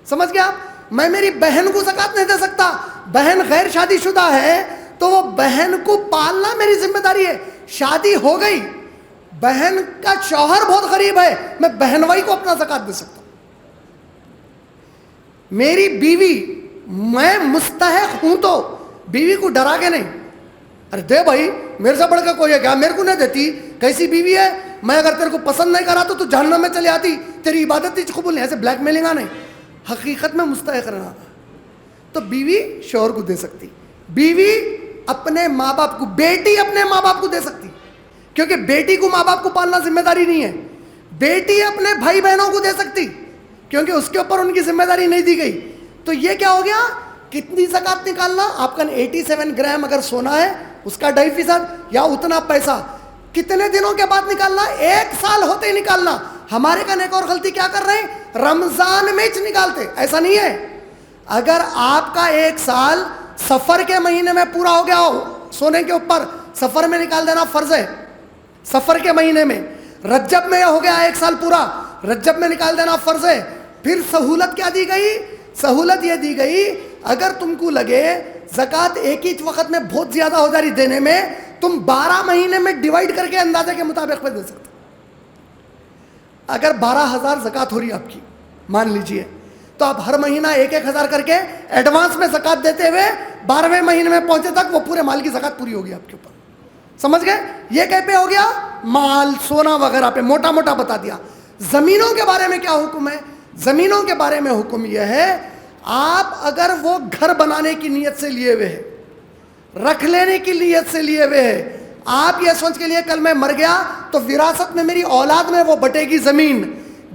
سمجھ گیا؟ میں میری بہن کو زکات نہیں دے سکتا, بہن غیر شادی شدہ ہے تو وہ بہن کو پالنا میری ذمہ داری ہے. شادی ہو گئی, بہن کا شوہر بہت غریب ہے, میں بہنوئی کو اپنا زکات دے سکتا ہوں. میری بیوی, میں مستحق ہوں تو بیوی کو ڈرا کے نہیں, ارے دے بھائی میرے سے بڑھ کے کوئی ہے کیا, میرے کو نہیں دیتی, کیسی بیوی ہے, میں اگر تیرے کو پسند نہیں کرا تو جہنم میں چلی آتی, تیری عبادت نہیں قبول نہیں. ایسے بلیک میلنگ نہیں, حقیقت میں مستحق رہنا. تو بیوی شوہر کو دے سکتی, بیوی اپنے ماں باپ کو, بیٹی اپنے ماں باپ کو دے سکتی, کیونکہ بیٹی کو ماں باپ کو پالنا ذمہ داری نہیں ہے. بیٹی اپنے بھائی بہنوں کو دے سکتی کیونکہ اس کے اوپر ان کی ذمہ داری نہیں دی گئی. تو یہ کیا ہو گیا؟ کتنی زکات نکالنا؟ آپ کا 87 گرام اگر سونا ہے اس کا 2.5% یا اتنا پیسہ کتنے دنوں کے بعد نکالنا؟ 1 سال ہوتے ہی نکالنا. ہمارے کن ایک اور غلطی کیا کر رہے ہیں, رمضان میں نکالتے. ایسا نہیں ہے. اگر آپ کا 1 سال سفر کے مہینے میں پورا ہو گیا ہو سونے کے اوپر, سفر میں نکال دینا فرض ہے. سفر کے مہینے میں, رجب میں ہو گیا 1 سال پورا, رجب میں نکال دینا فرض ہے. پھر سہولت کیا دی گئی؟ سہولت یہ دی گئی اگر تم کو لگے زکات ایک ہی وقت میں بہت زیادہ ہو جا رہی دینے میں, تم 12 مہینے میں ڈیوائڈ کر کے اندازے کے مطابق پہ دے سکتے. اگر 12,000 زکات ہو رہی آپ کی مان لیجئے. تو آپ ہر مہینہ 1,000 کر کے ایڈوانس میں زکوٰۃ دیتے ہوئے 12ویں مہینے میں پہنچے تک وہ پورے مال کی زکوٰۃ پوری ہوگی آپ کے اوپر. سمجھ گئے؟ یہ کہیں پہ ہو گیا؟ مال سونا وغیرہ پہ موٹا موٹا بتا دیا. زمینوں کے بارے میں کیا حکم ہے؟ زمینوں کے بارے میں حکم یہ ہے، آپ اگر وہ گھر بنانے کی نیت سے لیے ہوئے ہیں، رکھ لینے کی نیت سے لیے ہوئے ہیں، آپ یہ سوچ کے لیے کل میں مر گیا تو وراثت میں میری اولاد میں وہ بٹے گی زمین،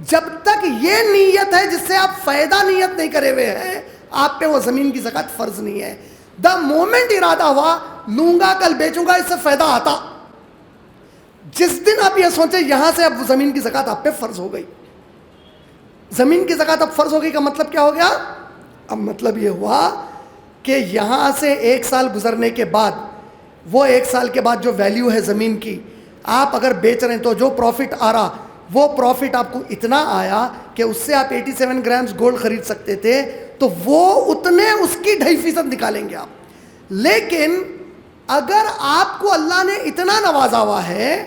جب تک یہ نیت ہے جس سے آپ فائدہ نیت نہیں کرے ہوئے ہیں، آپ پہ وہ زمین کی زکوٰۃ فرض نہیں ہے. دا مومنٹ ارادہ ہوا لوں گا کل بیچوں گا، اس سے فائدہ آتا، جس دن آپ یہ سوچے یہاں سے اب زمین کی زکوٰۃ آپ پہ فرض ہو گئی. زمین کی زکوٰۃ اب فرض ہو گئی کا مطلب کیا ہو گیا؟ اب مطلب یہ ہوا کہ یہاں سے 1 سال گزرنے کے بعد وہ 1 سال کے بعد جو ویلیو ہے زمین کی، آپ اگر بیچ رہے ہیں تو جو پروفٹ آ رہا وہ پروفٹ آپ کو اتنا آیا کہ اس سے آپ 87 گرامز گولڈ خرید سکتے تھے، تو وہ اتنے اس کی 2.5% نکالیں گے آپ. لیکن اگر آپ کو اللہ نے اتنا نوازا ہوا ہے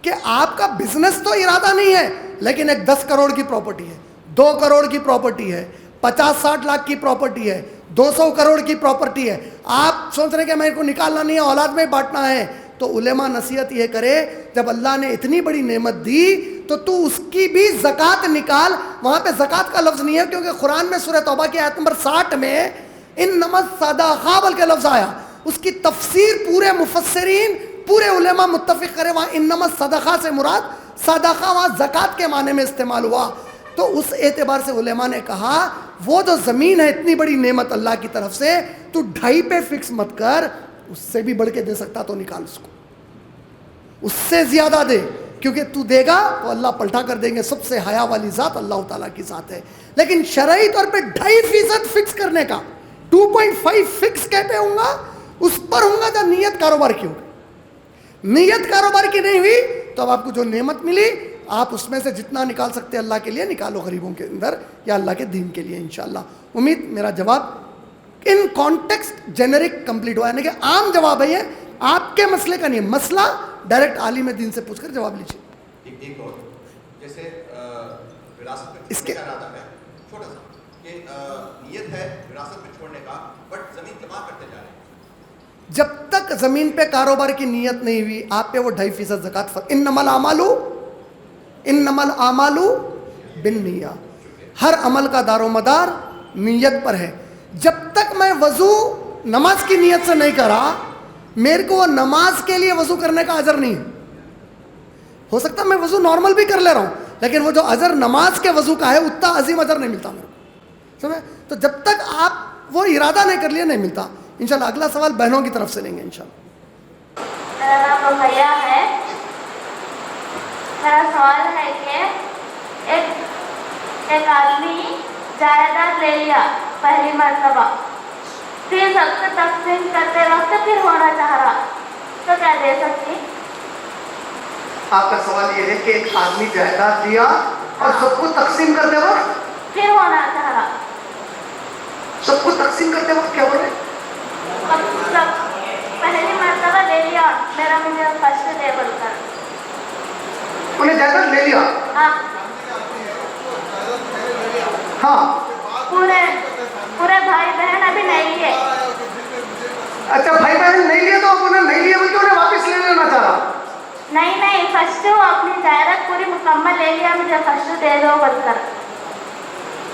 کہ آپ کا بزنس تو ارادہ نہیں ہے لیکن ایک 10 کروڑ کی پراپرٹی ہے، 2 کروڑ کی پراپرٹی ہے، 50-60 لاکھ کی پراپرٹی ہے، 200 کروڑ کی پراپرٹی ہے، آپ سوچ رہے ہیں کہ میرے کو نکالنا نہیں ہے، اولاد میں بانٹنا ہے، تو علماء نصیحت یہ کرے جب اللہ نے اتنی بڑی نعمت دی تو اس کی بھی زکوٰۃ نکال. وہاں پہ زکوٰۃ کا لفظ نہیں ہے کیونکہ قرآن میں سورہ توبہ کی آیت نمبر 60 میں انما الصدقہ بول کے لفظ آیا. اس کی تفسیر پورے مفسرین پورے علماء متفق کرے وہاں انما الصدقہ سے مراد صدقہ وہاں زکوٰۃ کے معنی میں استعمال ہوا. تو اس اعتبار سے علماء نے کہا وہ جو زمین ہے اتنی بڑی نعمت اللہ کی طرف سے، تو 2.5 پہ فکس مت کر، اس سے بھی بڑھ کے دے سکتا تو نکال اس کو، اس سے زیادہ دے، کیونکہ تو دے گا تو اللہ پلٹا کر دیں گے. سب سے حیا والی ذات اللہ تعالیٰ کی ذات ہے. لیکن شرعی طور پہ 2.5% فکس کرنے کا، 2.5 فکس کہہ پہ ہوں گا، اس پر ہوں گا جب نیت کاروبار کی ہوگی. نیت کاروبار کی نہیں ہوئی تو اب آپ کو جو نعمت ملی آپ اس میں سے جتنا نکال سکتے اللہ کے لیے نکالو، غریبوں کے اندر یا اللہ کے دین کے لیے انشاءاللہ. امید میرا جواب ان کانٹیکسٹ جنرک کمپلیٹ ہوا، یعنی کہ عام جواب ہے، یہ آپ کے مسئلے کا نہیں ہے. مسئلہ ڈائریکٹ عالم دین سے پوچھ کر جواب لیجیے. ایک اور جیسے وراثت میں اس کے ارادہ ہے چھوٹا سا کہ نیت ہے وراثت میں چھوڑنے کا، بٹ زمین جمع کرتے جا رہے ہیں. جب تک زمین پہ کاروبار کی نیت نہیں ہوئی آپ پہ وہ 2.5% زکوٰۃ فرض. انما الاعمال بالنیہ، ہر عمل کا دار و مدار نیت پر ہے. جب تک میں وضو نماز کی نیت سے نہیں کرا، میرے کو وہ نماز کے لیے وضو کرنے کا اجر نہیں ہے. ہو سکتا میں وضو نارمل بھی کر لے رہا ہوں لیکن وہ جو اجر نماز کے وضو کا ہے اتنا عظیم اجر نہیں ملتا میرے کو. سمجھے؟ تو جب تک آپ وہ ارادہ نہیں کر لیا نہیں ملتا. انشاءاللہ اگلا سوال بہنوں کی طرف سے لیں گے انشاءاللہ. میرا نام رقیہ ہے. میرا سوال ہے کہ ایک آدمی جائیداد لے لیا پہلی مرتبہ، پھر سب کو تقسیم کرتے وقت پھر ہونا چاہ رہا تو کیا دے سکتی؟ آپ کا سوال یہ ہے کہ ایک آدمی جائیداد لیا اور سب کو تقسیم کرتے وقت پھر ہونا چاہ رہا. سب کو تقسیم کرتے وقت کیا بول رہے ہیں؟ سب پہلی مرتبہ لے لیا، میرا مجھے فرسٹ دے بول کر انہیں جائیداد لے لیا. ہاں پورے بھائی بہن ابھی نہیں لیے. اچھا بھائی بہن نہیں لیے تو اب انہیں نہیں لیے بلکہ انہیں واپس لے لینا چاہ رہا. نہیں فرسٹ وہ اپنی جائیداد پوری مکمل لے لیا، مجھے فرسٹ دے دو بول کر.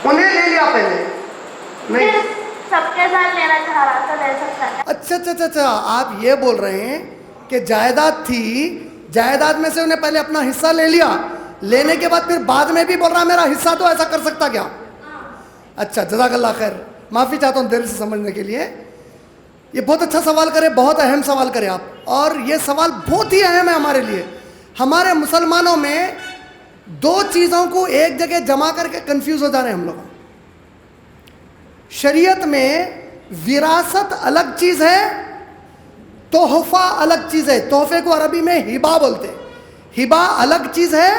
انہیں لے لیا پہلے نہیں، پھر سب کے ساتھ لینا چاہ رہا تو لے سکتا ہے. اچھا آپ یہ بول رہے ہیں کہ جائیداد تھی، جائیداد میں سے انہیں پہلے اپنا حصہ لے لیا، لینے کے بعد پھر بعد میں بھی بول رہا میرا حصہ تو ایسا کر سکتا کیا؟ اچھا جزاک اللہ خیر، معافی چاہتا ہوں دیر سے سمجھنے کے لیے. یہ بہت اچھا سوال کرے، بہت اہم سوال کرے آپ، اور یہ سوال بہت ہی اہم ہے ہمارے لیے. ہمارے مسلمانوں میں 2 چیزوں کو ایک جگہ جمع کر کے کنفیوز ہو جا رہے ہیں ہم لوگ. شریعت میں وراثت الگ چیز ہے، تحفہ الگ چیز ہے. تحفے کو عربی میں ہبا بولتے ہیں. ہبا الگ چیز ہے،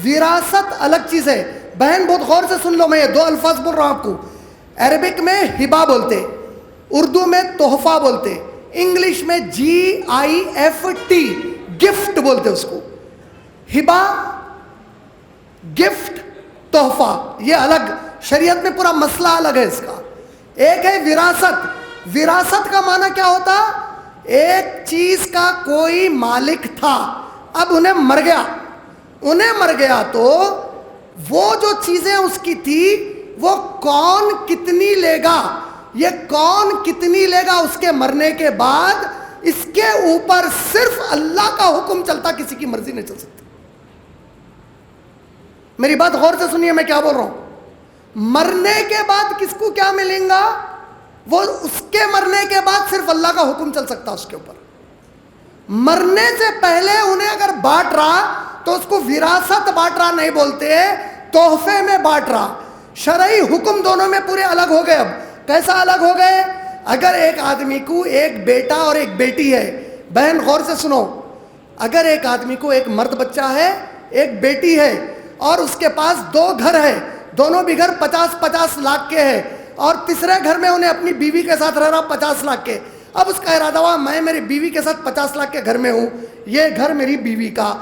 وراثت الگ چیز ہے. بہن بہت غور سے سن لو، میں یہ 2 الفاظ بول رہا ہوں آپ کو. عربک میں ہبا بولتے، اردو میں تحفہ بولتے، انگلش میں GIFT گفٹ بولتے اس کو. ہبا گفٹ تحفہ یہ الگ، شریعت میں پورا مسئلہ الگ ہے اس کا. ایک ہے وراثت. وراثت کا معنی کیا ہوتا؟ ایک چیز کا کوئی مالک تھا، اب انہیں مر گیا تو وہ جو چیزیں اس کی تھی وہ کون کتنی لے گا، یہ کون کتنی لے گا اس کے مرنے کے بعد، اس کے اوپر صرف اللہ کا حکم چلتا، کسی کی مرضی نہیں چل سکتی. میری بات غور سے سنیے میں کیا بول رہا ہوں. مرنے کے بعد کس کو کیا ملیں گا، وہ اس کے مرنے کے بعد صرف اللہ کا حکم چل سکتا اس کے اوپر. مرنے سے پہلے انہیں اگر بانٹ رہا تو اس کو وراثت بانٹ رہا نہیں بولتے، تحفے میں بانٹ رہا. شرعی حکم دونوں میں پورے الگ ہو گئے. اب کیسا الگ ہو گئے؟ اگر ایک آدمی کو ایک بیٹا اور ایک بیٹی ہے، بہن غور سے سنو، اگر ایک آدمی کو ایک مرد بچہ ہے، ایک بیٹی ہے، اور اس کے پاس 2 گھر ہے، دونوں بھی گھر 50-50 لاکھ کے ہیں، اور تیسرے گھر میں انہیں اپنی بیوی کے ساتھ رہ رہا 50 لاکھ کے. اب اس کا ارادہ ہوا میں میری بیوی کے ساتھ 50 لاکھ کے گھر میں ہوں، یہ گھر میری بیوی کا،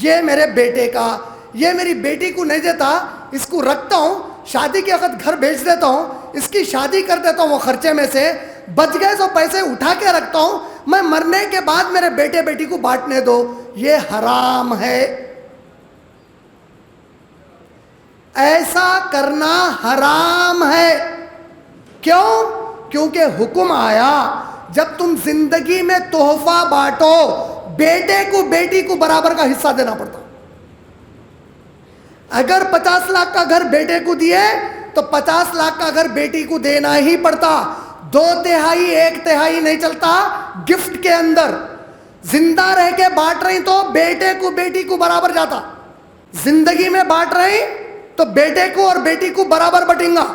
یہ میرے بیٹے کا، یہ میری بیٹی کو نہیں دیتا، اس کو رکھتا ہوں، شادی کے وقت گھر بیچ دیتا ہوں، اس کی شادی کر دیتا ہوں، وہ خرچے میں سے بچ گئے تو پیسے اٹھا کے رکھتا ہوں، میں مرنے کے بعد میرے بیٹے بیٹی کو بانٹنے دو. یہ حرام ہے. ایسا کرنا حرام ہے. کیوں؟ کیونکہ حکم آیا جب تم زندگی میں تحفہ بانٹو، بیٹے کو بیٹی کو برابر کا حصہ دینا پڑتا. اگر 50 لاکھ کا گھر بیٹے کو دیے تو 50 لاکھ کا گھر بیٹی کو دینا ہی پڑتا. 2/3 1/3 نہیں چلتا. گفٹ کے اندر زندہ رہ کے بانٹ رہی تو بیٹے کو بیٹی کو برابر جاتا، زندگی میں بانٹ رہی تو بیٹے کو اور بیٹی کو برابر بٹیں گا.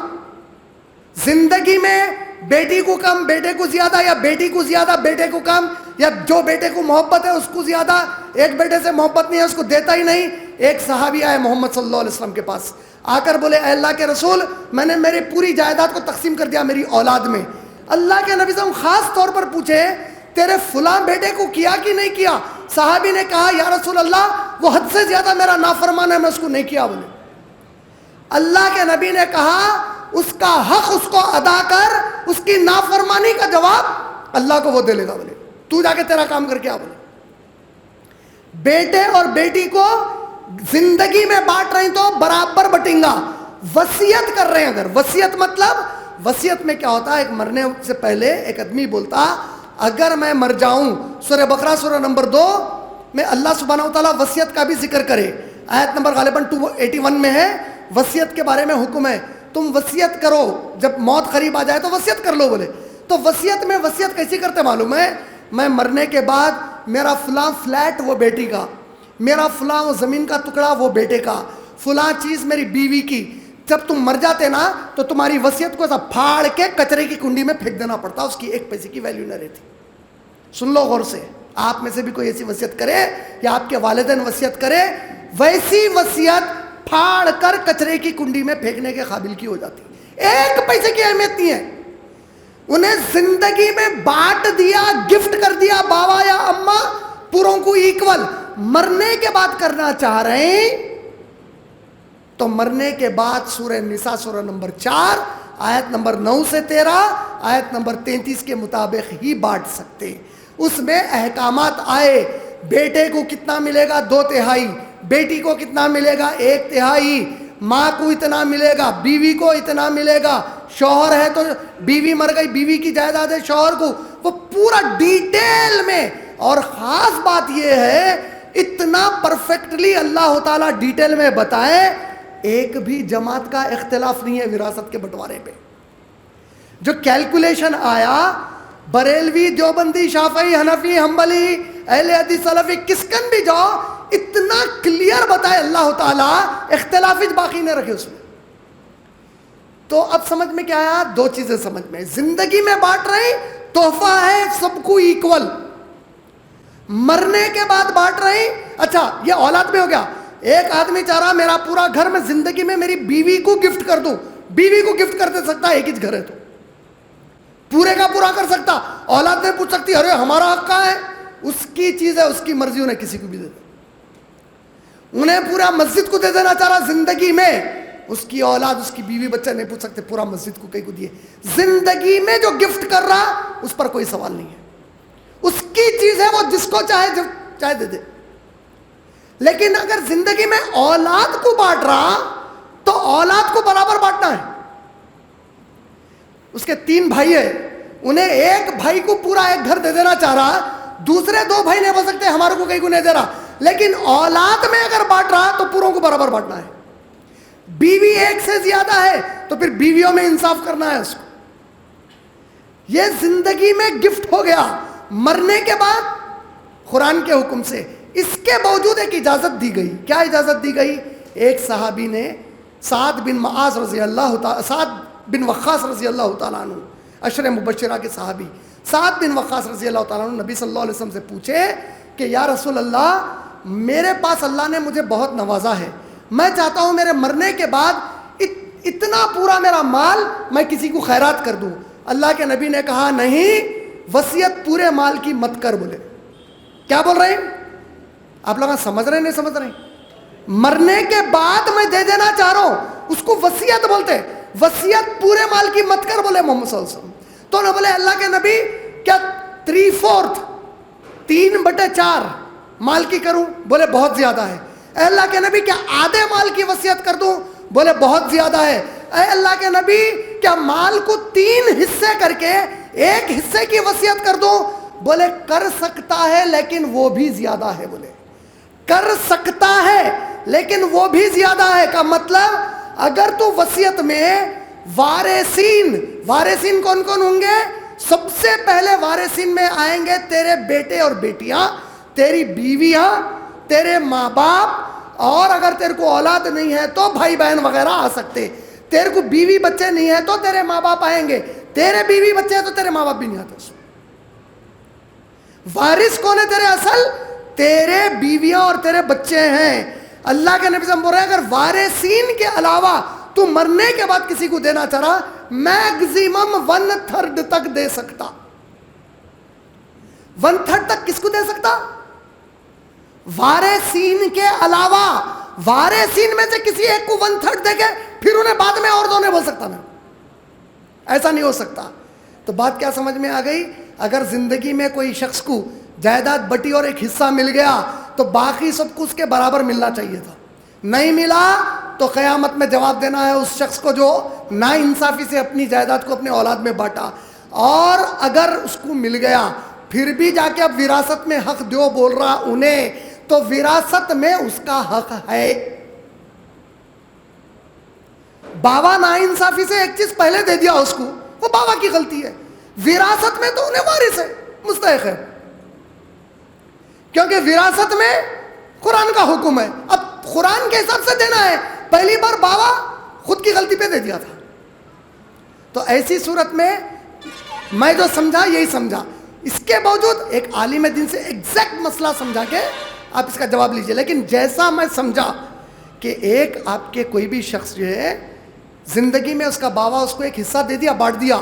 زندگی میں بیٹی کو کم بیٹے کو زیادہ، یا بیٹی کو زیادہ بیٹے کو کم، یا جو بیٹے کو محبت ہے اس کو زیادہ، ایک بیٹے سے محبت نہیں ہے اس کو دیتا ہی نہیں. ایک صحابی آئے محمد صلی اللہ علیہ وسلم کے پاس، آ کر بولے اے اللہ کے رسول، میں نے میری پوری جائیداد کو تقسیم کر دیا میری اولاد میں. اللہ کے نبی صلی اللہ علیہ وسلم خاص طور پر پوچھے تیرے فلاں بیٹے کو کیا کہ نہیں کیا؟ صحابی نے کہا یا رسول اللہ وہ حد سے زیادہ میرا نافرمان ہے، میں اس کو نہیں کیا. بولے اللہ کے نبی نے کہا اس کا حق اس کو ادا کر، اس کی نافرمانی کا جواب اللہ کو وہ دے لے گا. بولے تو جا کے تیرا کام کر کے آ. بولے بیٹے اور بیٹی کو زندگی میں بانٹ رہی تو برابر بٹیں گا. وصیت کر رہے ہیں اگر، وصیت مطلب، وصیت میں کیا ہوتا ہے، ایک مرنے سے پہلے ایک آدمی بولتا اگر میں مر جاؤں، سورہ بقرہ سورہ نمبر 2 میں اللہ سبحانہ وتعالیٰ وصیت کا بھی ذکر کرے. آیت نمبر غالباً 281 میں ہے، وصیت کے بارے میں حکم ہے تم وصیت کرو، جب موت قریب آ جائے تو وصیت کر لو. بولے تو وصیت میں وصیت کیسی کرتے معلوم ہے؟ میں مرنے کے بعد میرا فلاں فلیٹ وہ بیٹی کا، میرا فلاں وہ زمین کا ٹکڑا وہ بیٹے کا، فلاں چیز میری بیوی کی. جب تم مر جاتے نا تو تمہاری وصیت کو ایسا پھاڑ کے کچرے کی کنڈی میں پھینک دینا پڑتا، اس کی 1 پیسے کی ویلیو نہ رہتی. سن لو غور سے، آپ میں سے بھی کوئی ایسی وصیت کرے یا آپ کے والدین وصیت کرے، ویسی وصیت پھاڑ کر کچرے کی کنڈی میں پھینکنے کے قابل کی ہو جاتی. 1 پیسے کی اہمیت نہیں ہے. انہیں زندگی میں بانٹ دیا، گفٹ کر دیا بابا یا اماں پوروں کو ایکول. مرنے کے بعد کرنا چاہ رہے ہیں تو مرنے کے بعد سورہ نساء سورہ نمبر 4 آیت نمبر 9 سے 13 آیت نمبر 33 کے مطابق ہی بانٹ سکتے. اس میں احکامات آئے، بیٹے کو کتنا ملے گا 2/3، بیٹی کو کتنا ملے گا 1/3، ماں کو اتنا ملے گا، بیوی کو اتنا ملے گا، شوہر ہے تو بیوی مر گئی بیوی کی جائیداد ہے شوہر کو، وہ پورا ڈیٹیل میں. اور خاص بات یہ ہے اتنا پرفیکٹلی اللہ تعالیٰ ڈیٹیل میں بتائے، ایک بھی جماعت کا اختلاف نہیں ہے وراثت کے بٹوارے پہ. جو کیلکولیشن آیا بریلوی، دیوبندی، شافعی، حنفی، حنبلی، اہل حدیث، سلفی، کس کن بھی جاؤ اتنا کلیئر بتائے اللہ تعالیٰ، اختلاف باقی نہ رکھے اس میں. تو اب سمجھ میں کیا آیا؟ 2 چیزیں سمجھ میں. زندگی میں بانٹ رہے ہیں، تحفہ ہے سب کو ایکول. مرنے کے بعد بانٹ رہے ہیں، اچھا یہ اولاد میں ہو گیا. ایک آدمی چاہ رہا میرا پورا گھر میں زندگی میں میری بیوی کو گفٹ کر دوں، بیوی کو گفٹ کر دے سکتا ہے، ایک ہی گھر ہے تو پورے کا پورا کر سکتا. اولاد نے پوچھ سکتی ارے ہمارا حق کہاں ہے؟ اس کی چیز ہے، اس کی مرضی، انہیں کسی کو بھی دے دے. انہیں پورا مسجد کو دے دینا چاہ رہا زندگی میں، اس کی اولاد, اس کی بیوی بچہ نہیں پوچھ سکتے, پورا مسجد کو کئی کو دیے. زندگی میں جو گفٹ کر رہا اس پر کوئی سوال نہیں ہے, اس کی چیز ہے, وہ جس کو چاہے دے دے. لیکن اگر زندگی میں اولاد کو بانٹ رہا تو اولاد کو برابر بانٹنا ہے. اس کے 3 بھائی ہیں, انہیں ایک بھائی کو پورا ایک گھر دے دینا چاہ رہا, دوسرے 2 بھائی نہیں بول سکتے ہمارے کو کہیں کو نہیں دے رہا, لیکن اولاد میں اگر بانٹ رہا تو پوروں کو برابر بانٹنا ہے. بیوی ایک سے زیادہ ہے تو پھر بیویوں میں انصاف کرنا ہے اس کو. یہ زندگی میں گفٹ ہو گیا. مرنے کے بعد قرآن کے حکم سے اس کے باوجود ایک اجازت دی گئی. کیا اجازت دی گئی؟ ایک صحابی نے سعد بن وقاص رضی اللہ تعالیٰ عنہ, عشر مبشرہ کے صحابی سعد بن وقاص رضی اللہ تعالیٰ عنہ نبی صلی اللہ علیہ وسلم سے پوچھے کہ یا رسول اللہ, میرے پاس اللہ نے مجھے بہت نوازا ہے, میں چاہتا ہوں میرے مرنے کے بعد اتنا پورا میرا مال میں کسی کو خیرات کر دوں. اللہ کے نبی نے کہا نہیں, وصیت پورے مال کی مت کر. بولے کیا بول رہے ہیں آپ لوگ؟ سمجھ رہے ہیں نہیں سمجھ رہے ہیں؟ مرنے کے بعد میں دے دینا چاہ رہا ہوں, اس کو وصیت بولتے. وصیت پورے مال کی مت کر, بولے محمد صلی اللہ علیہ وسلم. تو نہ بولے اللہ کے نبی کیا 3/4 3/4 مال کی کروں؟ بولے بہت زیادہ ہے. اے اللہ کے نبی کیا آدھے مال کی وصیت کر دوں؟ بولے بہت زیادہ ہے. اے اللہ کے نبی کیا مال کو 3 حصے کر کے 1 حصے کی وصیت کر دوں؟ بولے کر سکتا ہے لیکن وہ بھی زیادہ ہے. بولے کر سکتا ہے لیکن وہ بھی زیادہ ہے کا مطلب اگر تو وصیت میں وارثین کون کون ہوں گے؟ سب سے پہلے وارثین میں آئیں گے تیرے بیٹے اور بیٹیاں, تیری بیویاں, تیرے ماں باپ, اور اگر تیرے کو اولاد نہیں ہے تو بھائی بہن وغیرہ آ سکتے. تیرے کو بیوی بچے نہیں ہے تو تیرے ماں باپ آئیں گے, تیرے بیوی بچے ہیں تو تیرے ماں باپ بھی نہیں آتے. وارث کون ہے تیرے؟ اصل تیرے بیویاں اور تیرے بچے ہیں. اللہ کے نبی سے ہم بول رہے ہیں اگر وارثین کے علاوہ تو مرنے کے بعد کسی کو دینا چاہ رہا, میگزیمم 1/3 تک دے سکتا. 1/3 تک کس کو دے سکتا؟ وارثین کے علاوہ. وارثین میں سے کسی ایک کو 1/3 دے کے پھر انہیں بعد میں اور دو نہیں بول سکتا. میں ایسا نہیں ہو سکتا. تو بات کیا سمجھ میں آ گئی؟ اگر زندگی میں کوئی شخص کو جائیداد بٹی اور ایک حصہ مل گیا تو باقی سب کو اس کے برابر ملنا چاہیے تھا. نہیں ملا تو قیامت میں جواب دینا ہے اس شخص کو جو ناانصافی سے اپنی جائیداد کو اپنے اولاد میں بانٹا. اور اگر اس کو مل گیا پھر بھی جا کے اب وراثت میں حق دیو بول رہا انہیں, تو وراثت میں اس کا حق ہے. بابا ناانصافی سے ایک چیز پہلے دے دیا اس کو, وہ بابا کی غلطی ہے. وراثت میں تو انہیں وارث ہے, مستحق ہے, کیونکہ وراثت میں قرآن کا حکم ہے. اب قرآن کے حساب سے دینا ہے. پہلی بار بابا خود کی غلطی پہ دے دیا تھا. تو ایسی صورت میں میں جو سمجھا یہی سمجھا. اس کے باوجود ایک عالم دین سے ایگزیکٹ مسئلہ سمجھا کے آپ اس کا جواب لیجئے. لیکن جیسا میں سمجھا کہ ایک آپ کے کوئی بھی شخص جو ہے زندگی میں اس کا بابا اس کو ایک حصہ دے دیا, بانٹ دیا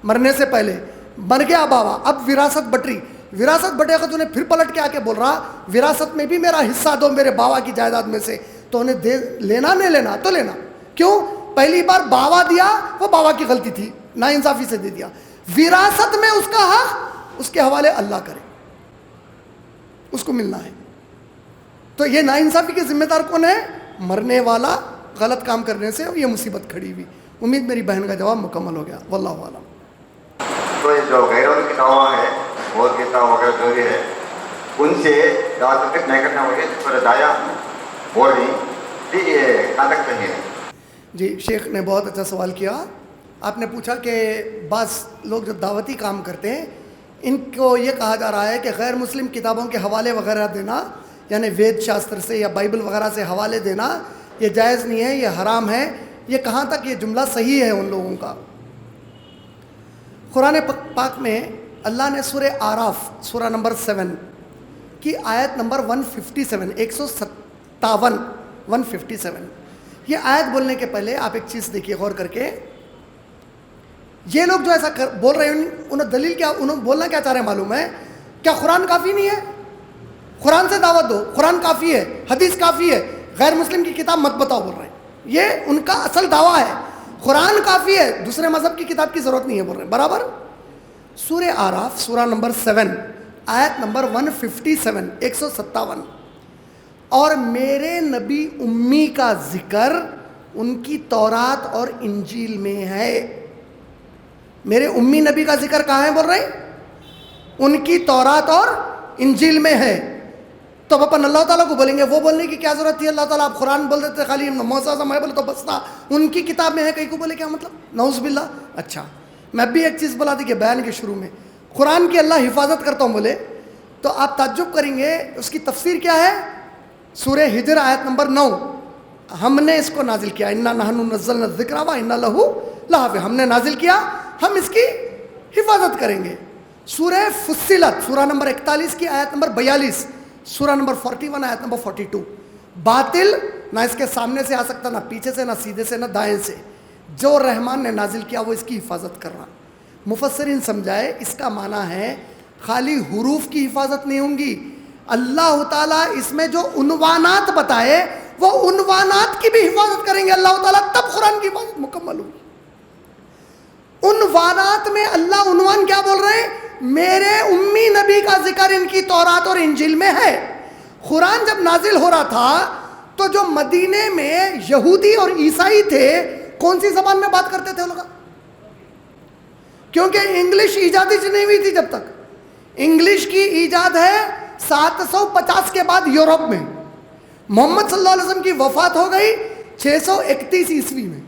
مرنے سے پہلے, مر گیا بابا, اب وراثت بٹ رہی. وراثت بٹے گا تو انہیں پھر پلٹ کے آ کے بول رہا وراثت میں بھی میرا حصہ دو میرے بابا کی جائیداد میں سے. تو انہیں دے لینا نہیں لینا تو لینا. کیوں؟ پہلی بار بابا دیا, وہ بابا کی غلطی تھی, ناانصافی سے دے دیا. وراثت میں اس کا حق اس کے حوالے اللہ کرے, اس کو ملنا ہے. تو یہ ناانصافی کے ذمہ دار کون ہے؟ مرنے والا. غلط کام کرنے سے یہ مصیبت کھڑی ہوئی. امید میری بہن کا جواب مکمل ہو گیا. واللہ اعلم. تو یہ جو غیروں کی دعویٰ ہے اور کتاب وغیرہ جو بھی ہے ان سے دعوت تک نہیں کرنا ہوگی پر دایا بول رہی یہ کہاں تک صحیح ہے؟ جی شیخ نے بہت اچھا سوال کیا. آپ نے پوچھا کہ بعض لوگ جو دعوتی کام کرتے ہیں ان کو یہ کہا جا رہا ہے کہ غیر مسلم کتابوں کے حوالے وغیرہ دینا, یعنی وید شاستر سے یا بائبل وغیرہ سے حوالے دینا یہ جائز نہیں ہے, یہ حرام ہے. یہ کہاں تک یہ جملہ صحیح ہے ان لوگوں کا؟ قرآن پاک میں اللہ نے سورہ آراف سورہ نمبر 7 کی آیت نمبر 157 157 یہ آیت بولنے کے پہلے آپ ایک چیز دیکھیے غور کر کے. یہ لوگ جو ایسا بول رہے ہیں انہیں دلیل کیا, انہوں بولنا کیا چاہ رہے ہیں معلوم ہے؟ کیا قرآن کافی نہیں ہے؟ قرآن سے دعوت دو, قرآن کافی ہے, حدیث کافی ہے, غیر مسلم کی کتاب مت بتاؤ بول رہے ہیں. یہ ان کا اصل دعویٰ ہے. قرآن کافی ہے, دوسرے مذہب کی کتاب کی ضرورت نہیں ہے بول رہے ہیں. برابر. سورہ آراف سورہ نمبر 7 آیت نمبر 157 157. اور میرے نبی امی کا ذکر ان کی تورات اور انجیل میں ہے. میرے امی نبی کا ذکر کہاں ہے بول رہے ہیں؟ ان کی تورات اور انجیل میں ہے. تو اپن اللہ تعالیٰ کو بولیں گے, وہ بولنے کی کیا ضرورت تھی؟ اللہ تعالیٰ آپ قرآن بول دیتے خالی موسیٰ میں بولے تو بس تھا, ان کی کتاب میں ہے, کہیں کو بولے کیا مطلب؟ نعوذ باللہ. اچھا میں بھی ایک چیز بولا تھی کہ بیان کے شروع میں, قرآن کی اللہ حفاظت کرتا ہوں بولے تو آپ تعجب کریں گے اس کی تفسیر کیا ہے. سورہ ہجر آیت نمبر 9, ہم نے اس کو نازل کیا, انا نحن نزلنا الذکر و انا لہ لحافظ, ہم نے نازل کیا, ہم اس کی حفاظت کریں گے. سورہ فصلت سورہ نمبر 41 کی آیت نمبر 42, سورہ نمبر 41 آیت نمبر 42. باطل نہ اس کے سامنے سے آ سکتا, نہ پیچھے سے, نہ سیدھے سے, نہ دائیں سے. جو رحمان نے نازل کیا وہ اس کی حفاظت کر رہا. مفسرین سمجھائے اس کا معنی ہے خالی حروف کی حفاظت نہیں ہوں گی, اللہ تعالیٰ اس میں جو عنوانات بتائے وہ عنوانات کی بھی حفاظت کریں گے اللہ تعالیٰ, تب قرآن کی حفاظت مکمل ہوگی. عنوانات میں اللہ عنوان کیا بول رہے ہیں؟ میرے امی نبی کا ذکر ان کی تورات اور انجیل میں ہے. قرآن جب نازل ہو رہا تھا تو جو مدینے میں یہودی اور عیسائی تھے کون سی زبان میں بات کرتے تھے لوگ؟ کیونکہ انگلش ایجادی نہیں ہوئی تھی جب تک. انگلش کی ایجاد ہے 750 کے بعد یورپ میں. محمد صلی اللہ علیہ وسلم کی وفات ہو گئی 631 عیسوی میں.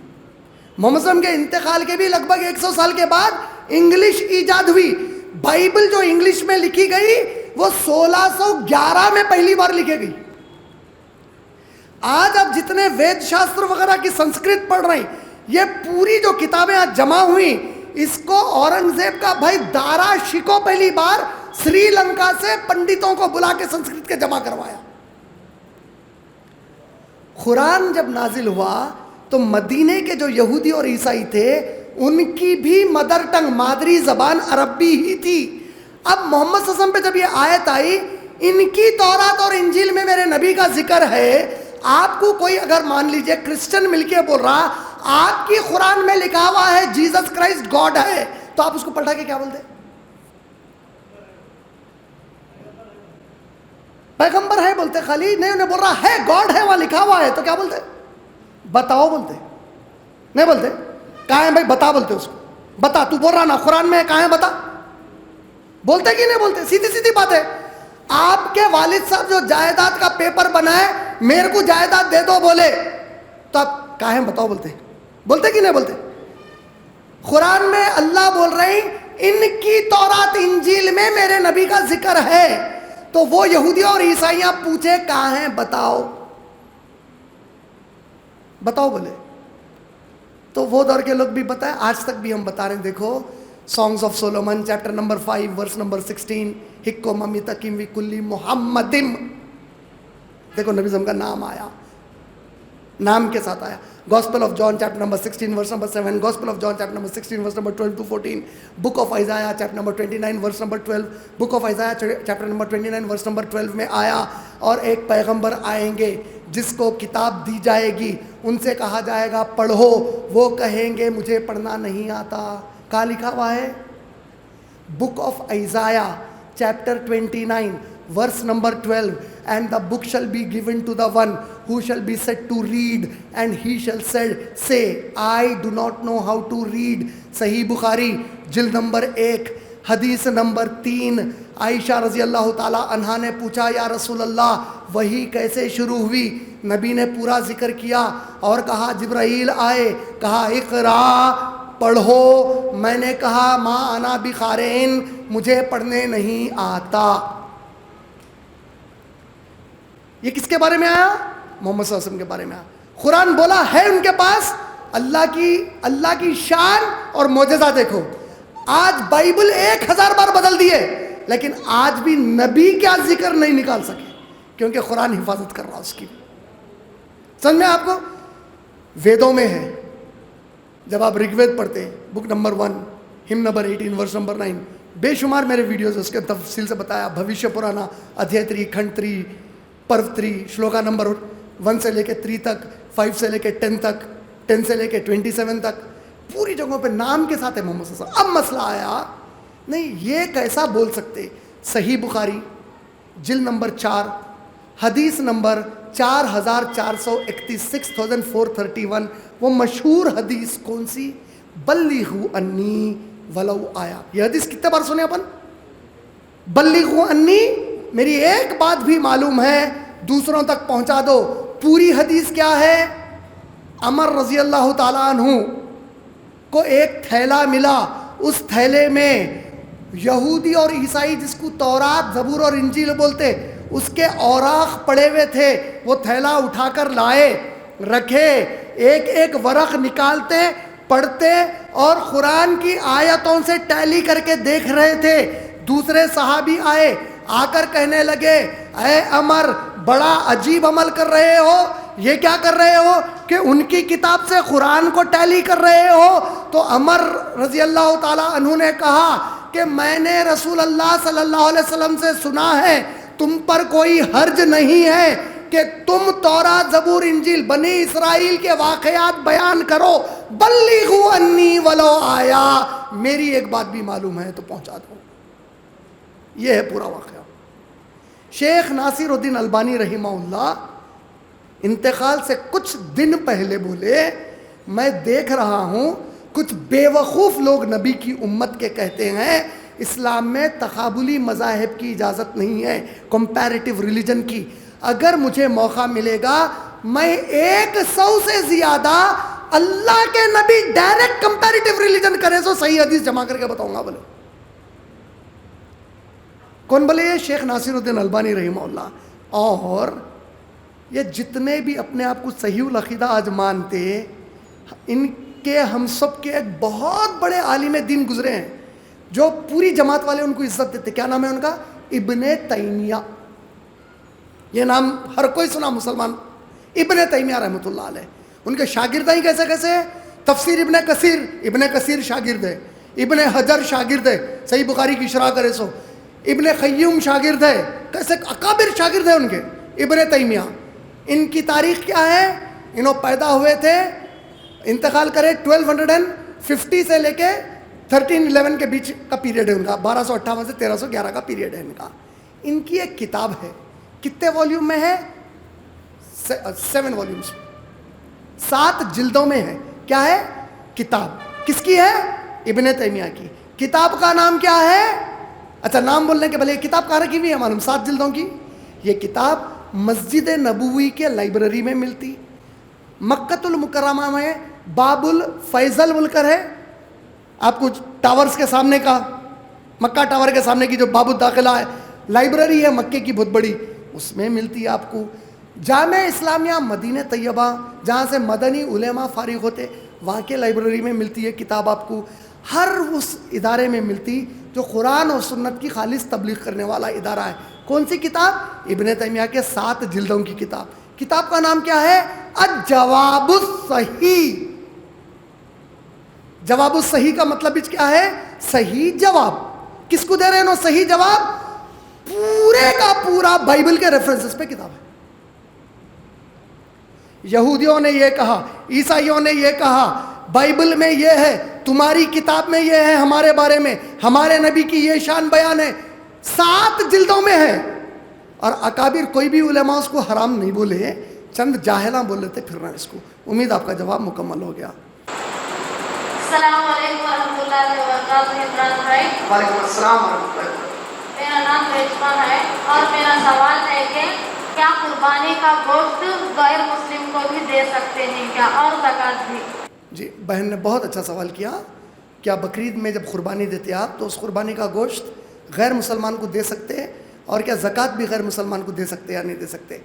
محمد صلی اللہ علیہ وسلم کے انتقال کے بھی لگ بھگ 100 سال کے بعد انگلش ایجاد ہوئی. بائبل جو انگلش میں لکھی گئی وہ 1611 میں پہلی بار لکھی گئی. آج اب جتنے وید شاستر وغیرہ کی سنسکرت پڑھ رہے ہیں, یہ پوری جو کتابیں آج جمع ہوئی, اس کو اورنگزیب کا بھائی دارا شکو پہلی بار سری لنکا سے پنڈتوں کو بلا کے سنسکرت کے جمع کروایا. قرآن جب نازل ہوا تو مدینے کے جو یہودی اور عیسائی تھے ان کی بھی مدر ٹنگ مادری زبان عربی ہی تھی. اب محمد صلی اللہ علیہ وسلم پہ جب یہ آیت آئی ان کی تورات اور انجیل میں میرے نبی کا ذکر ہے, آپ کو کوئی اگر مان لیجئے کرسچن مل کے بول رہا آپ کی قرآن میں لکھا ہوا ہے جیسس کرائسٹ گاڈ ہے, تو آپ اس کو پلٹا کے کیا بولتے؟ پیغمبر ہے بولتے, خالی نہیں انہیں بول رہا ہے گاڈ ہے وہاں لکھا ہوا ہے, تو کیا بولتے؟ بتاؤ بولتے, نہیں بولتے کہاں ہے بھائی بتا بولتے اس کو, بتا تو بول رہا نا قرآن میں کہاں ہے بتا, بولتے کہ نہیں بولتے؟ سیدھی سیدھی بات ہے. آپ کے والد صاحب جو جائیداد کا پیپر بنائے میرے کو جائیداد دے دو بولے, تو آپ کہاں ہیں بتاؤ بولتے, بولتے کہ نہیں بولتے؟ قرآن میں اللہ بول رہے ہیں ان کی تورات انجیل میں میرے نبی کا ذکر ہے, تو وہ یہودی اور عیسائیاں پوچھے کہاں ہیں بتاؤ, بتاؤ بولے. تو وہ دور کے لوگ بھی بتائے, آج تک بھی ہم بتا رہے ہیں. دیکھو songs of Solomon chapter number 5 verse number 16, ہکو ممی تکیم وی کلی محمدم, دیکھو نبی زم کا نام آیا, نام کے ساتھ آیا. Gospel of John chapter number 16 verse number 7, gospel of John chapter number 16 verse number 12 to 14, book of Isaiah chapter number 29 verse number 12, book of Isaiah chapter number 29 verse number 12 میں آیا. اور ایک پیغمبر آئیں گے جس کو کتاب دی جائے گی, ان سے کہا جائے گا پڑھو, وہ کہیں گے مجھے پڑھنا نہیں آتا. کہاں لکھا ہوا ہے؟ Book of Isaiah chapter 29 verse number 12, and the book shall be given to the one who shall be set to read, and he shall say, I do not know how to read. صحیح بخاری جلد number 1 حدیث number 3. عائشہ رضی اللہ تعالی عنہا نے پوچھا یا رسول اللہ وحی کیسے شروع ہوئی؟ نبی نے پورا ذکر کیا اور کہا جبرائیل آئے, کہا اقرا پڑھو. میں نے کہا ما انا بقارئ, مجھے پڑھنے نہیں آتا. یہ کس کے بارے میں آیا؟ محمد صلی اللہ علیہ وسلم کے بارے میں آیا. قرآن بولا ہے ان کے پاس اللہ کی شان اور معجزہ. دیکھو آج بائبل 1000 بار بدل دیے لیکن آج بھی نبی کیا ذکر نہیں نکال سکے, کیونکہ قرآن حفاظت کر رہا اس کی. سمجھ میں آپ کو؟ ویدوں میں ہے, جب آپ رگ وید پڑھتے ہیں بک نمبر 1 ہم نمبر 18 ورس نمبر 9, بے شمار میرے ویڈیوز اس کے تفصیل سے بتایا. بھوشیہ پرانا ادھیائے 3 کھنڈ 3 پرو 3 شلوکا نمبر 1 سے لے کے 3 تک, 5 سے لے کے 10 تک, 10 سے لے کے 27 تک, پوری جگہوں پہ نام کے ساتھ ہے محمد صلی اللہ علیہ وسلم. اب مسئلہ آیا, نہیں یہ کیسا بول سکتے؟ صحیح بخاری جلد نمبر 4 حدیث نمبر 4431 6431, وہ مشہور حدیث کون سی؟ بلغوا انی ولو آیا. یہ حدیث کتنے بار سنے اپن؟ بلغوا انی, میری ایک بات بھی معلوم ہے دوسروں تک پہنچا دو. پوری حدیث کیا ہے؟ عمر رضی اللہ تعالیٰ عنہ کو ایک تھیلا ملا, اس تھیلے میں یہودی اور عیسائی جس کو تورات زبور اور انجیل بولتے اس کے اوراق پڑے ہوئے تھے, وہ تھیلا اٹھا کر لائے, رکھے, ایک ایک ورق نکالتے, پڑھتے اور قرآن کی آیتوں سے ٹیلی کر کے دیکھ رہے تھے. دوسرے صحابی آئے, آ کر کہنے لگے اے عمر بڑا عجیب عمل کر رہے ہو, یہ کیا کر رہے ہو کہ ان کی کتاب سے قرآن کو ٹیلی کر رہے ہو. تو عمر رضی اللہ تعالیٰ عنہ نے کہا کہ میں نے رسول اللہ صلی اللہ علیہ وسلم سے سنا ہے تم پر کوئی حرج نہیں ہے کہ تم تورات زبور انجیل بنی اسرائیل کے واقعات بیان کرو, بلغوا انی ولو آیا, میری ایک بات بھی معلوم ہے تو پہنچا دو. یہ ہے پورا واقعہ. شیخ ناصر الدین البانی رحمہ اللہ انتقال سے کچھ دن پہلے بولے, میں دیکھ رہا ہوں کچھ بے وقوف لوگ نبی کی امت کے کہتے ہیں اسلام میں تقابلی مذاہب کی اجازت نہیں ہے, کمپیریٹیو ریلیجن کی. اگر مجھے موقع ملے گا میں 100 سے زیادہ اللہ کے نبی ڈائریکٹ کمپیریٹیو ریلیجن کرے تو صحیح حدیث جمع کر کے بتاؤں گا. بولے کون بولے؟ یہ شیخ ناصر الدین البانی رحمہ اللہ. اور یہ جتنے بھی اپنے آپ کو صحیح العقیدہ آج مانتے, ان کے ہم سب کے ایک بہت بڑے عالم دین گزرے ہیں جو پوری جماعت والے ان کو عزت دیتے. کیا نام ہے ان کا؟ ابن تیمیہ. یہ نام ہر کوئی سنا مسلمان, ابن تیمیہ رحمۃ اللہ علیہ. ان کے شاگرد ہیں کیسے کیسے؟ تفسیر ابن کثیر شاگرد ہے, ابن حجر شاگرد ہے, صحیح بخاری کی شرح کرے سو. ابن قیم شاگرد ہے, کیسے اکابر شاگرد ہے ان کے. ابن تیمیہ, ان کی تاریخ کیا ہے؟ انہوں پیدا ہوئے تھے, انتقال کرے 1250 سے لے کے 1311 کے بیچ کا پیریڈ ہے ان کا, 1258 سے 1311 کا پیریڈ ہے ان کا. ان کی ایک کتاب ہے, کتنے والیوم میں ہے؟ 7 والیومز, 7 جلدوں میں ہے. کیا ہے کتاب؟ کس کی ہے؟ ابن تیمیہ کی. کتاب کا نام کیا ہے؟ اچھا نام بولنے کے بھلے کتاب کہاں رکھی ہوئی ہے معلوم؟ 7 جلدوں کی. یہ کتاب مسجد نبوی کے لائبریری میں ملتی. مکۃ المکرمہ میں باب الفیضل بول کر ہے, آپ کو ٹاورز کے سامنے کا, مکہ ٹاور کے سامنے کی جو باب الداخلہ ہے, لائبریری ہے مکے کی بہت بڑی, اس میں ملتی ہے آپ کو. جامع اسلامیہ مدینہ طیبہ جہاں سے مدنی علماء فارغ ہوتے, وہاں کے لائبریری میں ملتی ہے کتاب آپ کو. ہر اس ادارے میں ملتی جو قرآن اور سنت کی خالص تبلیغ کرنے والا ادارہ ہے. کون سی کتاب؟ ابن تیمیہ کے 7 جلدوں کی کتاب. کتاب کا نام کیا ہے؟ الجواب الصحیح. جواب الصحیح کا مطلب کیا ہے؟ صحیح جواب. کس کو دے رہے ہیں؟ صحیح جواب پورے کا پورا بائبل کے ریفرنسز پہ کتاب ہے. یہودیوں نے یہ کہا, عیسائیوں نے یہ کہا, بائبل میں یہ ہے, تمہاری کتاب میں یہ ہے, ہمارے بارے میں ہمارے نبی کی یہ شان بیان ہے. 7 جلدوں میں ہے. اور اکابر کوئی بھی علماء اس کو حرام نہیں بولے, چند جاہلاں بول لیتے پھر رہے اس کو. امید آپ کا جواب مکمل ہو گیا. السلام علیکم ورحمۃ اللہ وبرکاتہ. عمران بھائی. وعلیکم السلام ورحمۃ اللہ. میرا نام ریشما ہے اور میرا سوال ہے کہ کیا قربانی کا گوشت غیر مسلم کو بھی دے سکتے ہیں کیا, اور زکوٰۃ بھی؟ جی بہن نے بہت اچھا سوال کیا. کیا بقرعید میں جب قربانی دیتے آپ تو اس قربانی کا گوشت غیر مسلمان کو دے سکتے ہیں, اور کیا زکوٰۃ بھی غیر مسلمان کو دے سکتے یا نہیں دے سکتے؟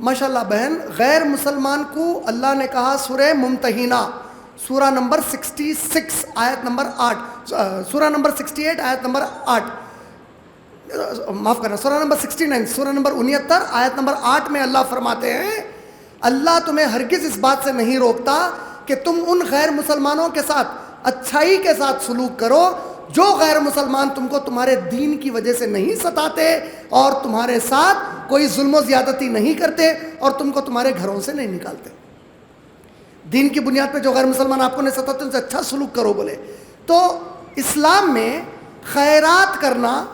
ماشاءاللہ بہن, غیر مسلمان کو اللہ نے کہا سورہ ممتحنہ سورہ نمبر 66 آیت نمبر 8, سورہ نمبر 68 آیت نمبر 8, معاف کرنا, سورہ نمبر 69 سورہ نمبر 69 آیت نمبر 8 میں اللہ فرماتے ہیں اللہ تمہیں ہرگز اس بات سے نہیں روکتا کہ تم ان غیر مسلمانوں کے ساتھ اچھائی کے ساتھ سلوک کرو جو غیر مسلمان تم کو تمہارے دین کی وجہ سے نہیں ستاتے اور تمہارے ساتھ کوئی ظلم و زیادتی نہیں کرتے اور تم کو تمہارے گھروں سے نہیں نکالتے. دین کی بنیاد پہ جو غیر مسلمان آپ کو نہیں ستاتے ان سے اچھا سلوک کرو بولے. تو اسلام میں خیرات کرنا,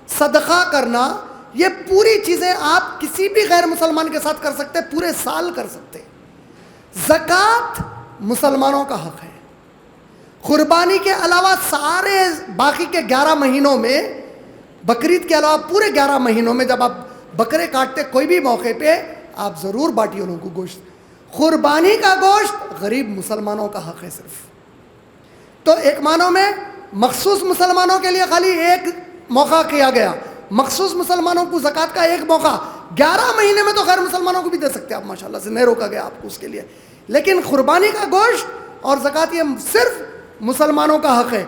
صدقہ کرنا, یہ پوری چیزیں آپ کسی بھی غیر مسلمان کے ساتھ کر سکتے, پورے سال کر سکتے. زکوٰۃ مسلمانوں کا حق ہے. قربانی کے علاوہ سارے باقی کے 11 مہینوں میں, بقرعید کے علاوہ پورے 11 مہینوں میں جب آپ بکرے کاٹتے کوئی بھی موقع پہ, آپ ضرور بانٹیے ان کو گوشت. قربانی کا گوشت غریب مسلمانوں کا حق ہے صرف. تو ایک معنوں میں مخصوص مسلمانوں کے لیے خالی ایک موقع کیا گیا, مخصوص مسلمانوں کو زکوٰۃ کا ایک موقع. 11 مہینے میں تو غیر مسلمانوں کو بھی دے سکتے آپ, ماشاءاللہ سے نہیں روکا گیا آپ کو اس کے لیے. لیکن قربانی کا گوشت اور زکوٰۃ یہ صرف مسلمانوں کا حق ہے,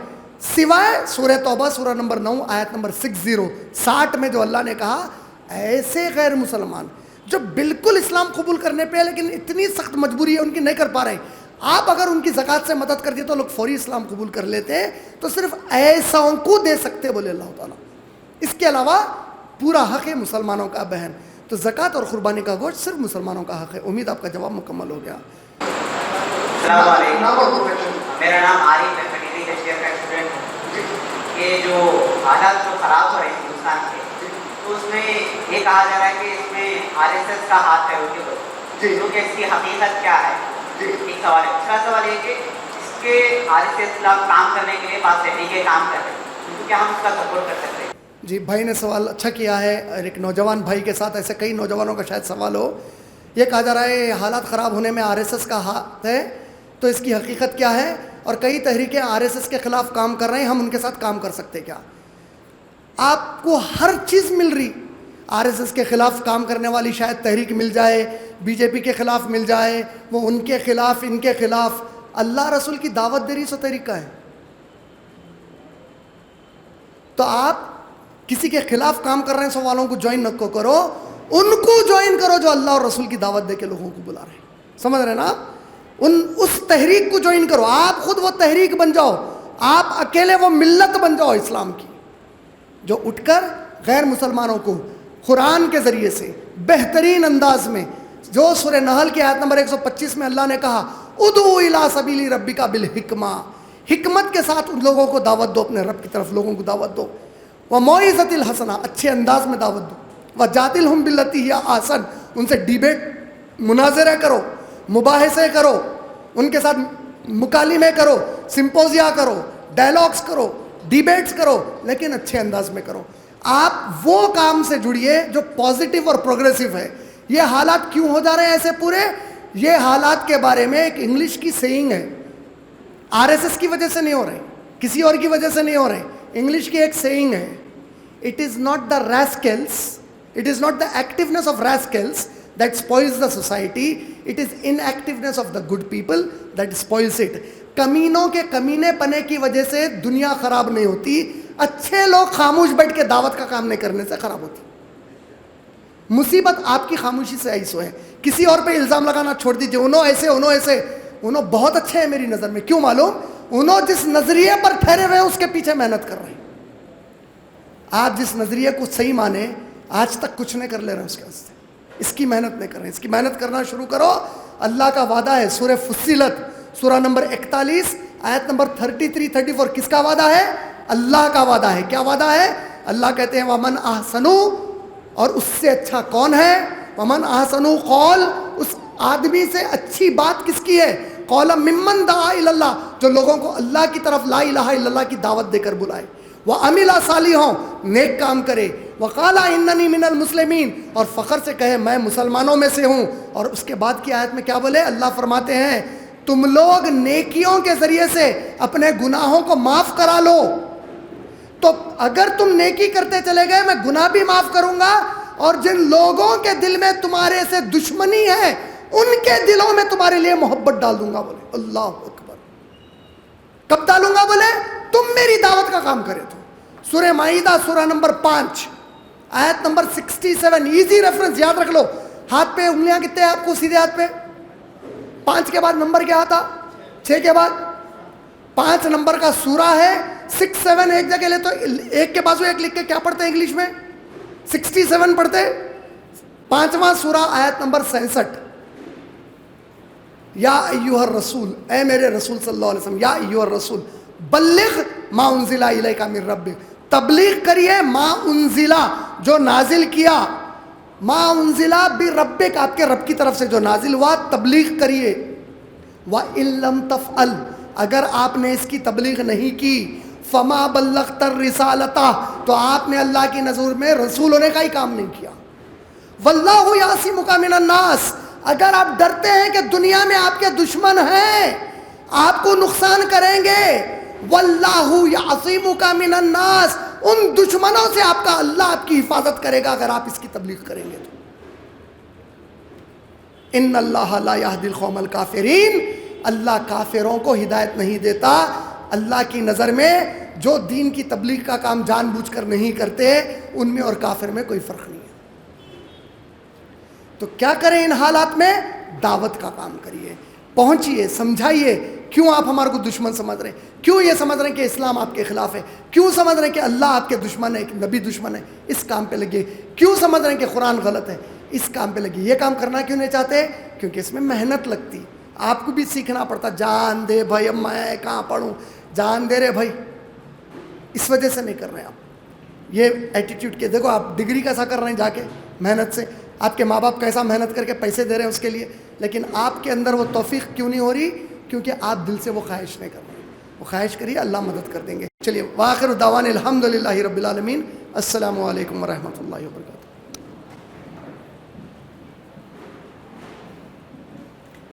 سوائے سورہ توبہ سورہ نمبر 9 آیت نمبر 60 میں جو اللہ نے کہا ایسے غیر مسلمان جو بالکل اسلام قبول کرنے پہ لیکن اتنی سخت مجبوری ہے ان کی نہیں کر پا رہے ہیں, آپ اگر ان کی زکوٰۃ سے مدد کر دیے تو لوگ فوری اسلام قبول کر لیتے ہیں. تو صرف ایساؤں کو دے سکتے بولے اللہ تعالیٰ. اس کے علاوہ پورا حق ہے مسلمانوں کا بہن. تو زکوٰۃ اور قربانی کا گوشت صرف مسلمانوں کا حق ہے. امید آپ کا جواب مکمل ہو گیا. السلام علیکم, میرا نام عارف ہے, فقیری HDF کا اسٹوڈنٹ ہوں. یہ جو حالات جو خراب ہو رہے ہیں ہندوستان کے, تو اس میں یہ کہا جا رہا ہے کہ اس میں RSS کا ہاتھ ہے ان کے اوپر, کیونکہ اس کی حقیقت کیا ہے. ایک سوال ہے. دوسرا سوال یہ کہ اس کے RSS خلاف کام کرنے کے لیے بات تحریکیں کام کر رہے ہیں, تو کیا ہم اس کا سپورٹ کر سکتے ہیں؟ جی, بھائی نے سوال اچھا کیا ہے. ایک نوجوان بھائی کے ساتھ ایسے کئی نوجوانوں کا شاید سوال ہو. یہ کہا جا رہا ہے حالات خراب ہونے میں RSS کا ہاتھ ہے, تو اس کی حقیقت کیا ہے, اور کئی تحریکیں RSS کے خلاف کام کر رہے ہیں, ہم ان کے ساتھ کام کر سکتے کیا؟ آپ کو ہر چیز مل رہی. RSS کے خلاف کام کرنے والی شاید تحریک مل جائے, BJP کے خلاف مل جائے, وہ ان کے خلاف ان کے خلاف. اللہ رسول کی دعوت دے رہی سو طریقہ ہے. تو آپ کسی کے خلاف کام کر رہے ہیں سو والوں کو جوائن نہ کرو, ان کو جوائن کرو جو اللہ اور رسول کی دعوت دے کے لوگوں کو بلا رہے ہیں. سمجھ رہے ہیں نا آپ؟ اس تحریک کو جوائن کرو. آپ خود وہ تحریک بن جاؤ, آپ اکیلے وہ ملت بن جاؤ اسلام کی, جو اٹھ کر غیر مسلمانوں کو قرآن کے ذریعے سے بہترین انداز میں, جو سورہ نحل کی آیت نمبر 125 میں اللہ نے کہا ادعو الی سبیل ربک بالحکمہ, حکمت کے ساتھ ان لوگوں کو دعوت دو, اپنے رب کی طرف لوگوں کو دعوت دو. وموعظۃ الحسنہ, اچھے انداز میں دعوت دو. وجادلہم باللتی ہی احسن, ان سے ڈیبیٹ مناظرہ کرو, مباحثے کرو, ان کے ساتھ مکالمے کرو, سمپوزیا کرو, ڈائلاگس کرو, ڈیبیٹس کرو, لیکن اچھے انداز میں کرو. آپ وہ کام سے جڑیے جو پازیٹیو اور پروگریسو ہے. یہ حالات کیوں ہو جا رہے ہیں ایسے پورے؟ یہ حالات کے بارے میں ایک انگلش کی سیئنگ ہے, RSS کی وجہ سے نہیں ہو رہے, کسی اور کی وجہ سے نہیں ہو رہے. انگلش کی ایک سیئنگ ہے, it is not the rascals, it is not the activeness of rascals that spoils the society, it is inactiveness of the good people that spoils it. کمینوں کے کمینے پنے کی وجہ سے دنیا خراب نہیں ہوتی, اچھے لوگ خاموش بیٹھ کے دعوت کا کام نہیں کرنے سے خراب ہوتی. مصیبت آپ کی خاموشی سے ایسو ہے. کسی اور پہ الزام لگانا چھوڑ دیجئے, انہوں ایسے, انہوں بہت اچھے ہیں میری نظر میں. کیوں معلوم؟ انہوں جس نظریے پر ٹھہرے ہوئے ہیں اس کے پیچھے محنت کر رہے ہیں. آپ جس نظریے کو صحیح مانیں, آج تک کچھ نہیں کر لے رہے ہیں اس کے واسطے, اس کی محنت نہیں کر رہے ہیں. اس کی محنت کرنا شروع کرو. اللہ کا وعدہ ہے, سورہ فصلت سورہ نمبر 41 آیت نمبر 33-34, کس کا وعدہ ہے؟ اللہ کا وعدہ ہے. کیا وعدہ ہے؟ اللہ کہتے ہیں ومن احسنو, اور اس سے اچھا کون ہے؟ ومن احسنو قول, اس آدمی سے اچھی بات کس کی ہے؟ قولا ممن دعا الی اللہ, جو لوگوں کو اللہ کی طرف لا الہ الا اللہ کی دعوت دے کر بلائے. وعمل صالحا, نیک کام کرے. وقال اننی من المسلمین, اور فخر سے کہے میں مسلمانوں میں سے ہوں. اور اس کے بعد کی آیت میں کیا بولے؟ اللہ فرماتے ہیں تم لوگ نیکیوں کے ذریعے سے اپنے گناہوں کو معاف کرا لو. تو اگر تم نیکی کرتے چلے گئے میں گناہ بھی معاف کروں گا, اور جن لوگوں کے دل میں تمہارے سے دشمنی ہے ان کے دلوں میں تمہارے لیے محبت ڈال دوں گا. بولے اللہ اکبر. کب ڈالوں گا؟ بولے تم میری دعوت کا کام کرے تو. سورہ مائدہ سورہ نمبر 5 آیت نمبر 67, ایزی ریفرنس یاد رکھ لو. ہاتھ پہ انگلیاں کتنے ہیں آپ کو؟ سیدھے ہاتھ پہ 5 کے بعد نمبر کیا آتا؟ 6 کے بعد 5 نمبر کا سورہ ہے, 6 7 ایک جگہ لے تو ایک کے بازو ایک لکھ کے کیا پڑھتے ہیں انگلش میں؟ 67 پڑھتے. 5واں سورہ آیت نمبر 66. یا ایھا الرسول، اے میرے رسول صلی اللہ علیہ وسلم، یا ایھا الرسول بلغ ما انزل الیک من ربک، تبلیغ کریے ما انزلہ، جو نازل کیا، ما انزلہ بربک، آپ کے رب کی طرف سے جو نازل ہوا تبلیغ کریے. وَإِن لَمْ تَفْعَلْ، اگر آپ نے اس کی تبلیغ نہیں کی، فما بلغت الرسالۃ، تو آپ نے اللہ کی نظر میں رسول ہونے کا ہی کام نہیں کیا. واللہ یعصمک من الناس، اگر آپ ڈرتے ہیں کہ دنیا میں آپ کے دشمن ہیں، آپ کو نقصان کریں گے، واللہ یعصمک من الناس، ان دشمنوں سے آپ کا اللہ آپ کی حفاظت کرے گا اگر آپ اس کی تبلیغ کریں گے تو. ان اللہ لا یہدی القوم الکافرین، اللہ کافروں کو ہدایت نہیں دیتا. اللہ کی نظر میں جو دین کی تبلیغ کا کام جان بوجھ کر نہیں کرتے، ان میں اور کافر میں کوئی فرق نہیں ہے. تو کیا کریں ان حالات میں؟ دعوت کا کام کریے، پہنچیے، سمجھائیے کیوں آپ ہمارے کو دشمن سمجھ رہے ہیں، کیوں یہ سمجھ رہے ہیں کہ اسلام آپ کے خلاف ہے، کیوں سمجھ رہے ہیں کہ اللہ آپ کے دشمن ہے، کہ نبی دشمن ہے. اس کام پہ لگیے. کیوں سمجھ رہے ہیں کہ قرآن غلط ہے، اس کام پہ لگیے. یہ کام کرنا کیوں نہیں چاہتے؟ کیونکہ اس میں محنت لگتی، آپ کو بھی سیکھنا پڑتا. جان دے بھائی، اب میں کہاں پڑھوں، جان دے رہے بھائی، اس وجہ سے نہیں کر رہے آپ. یہ ایٹیٹیوڈ کے دیکھو، آپ ڈگری کیسا کر رہے ہیں جا کے محنت سے، آپ کے ماں باپ کیسا محنت کر کے پیسے دے رہے ہیں اس کے لیے، لیکن آپ کے اندر وہ توفیق کیوں نہیں ہو رہی؟ کیونکہ آپ دل سے وہ خواہش نہیں کر رہے. وہ خواہش کریے، اللہ مدد کر دیں گے. چلیے، وآخر دعوانا الحمدللہ رب العالمین. السلام علیکم ورحمۃ اللہ وبرکاتہ.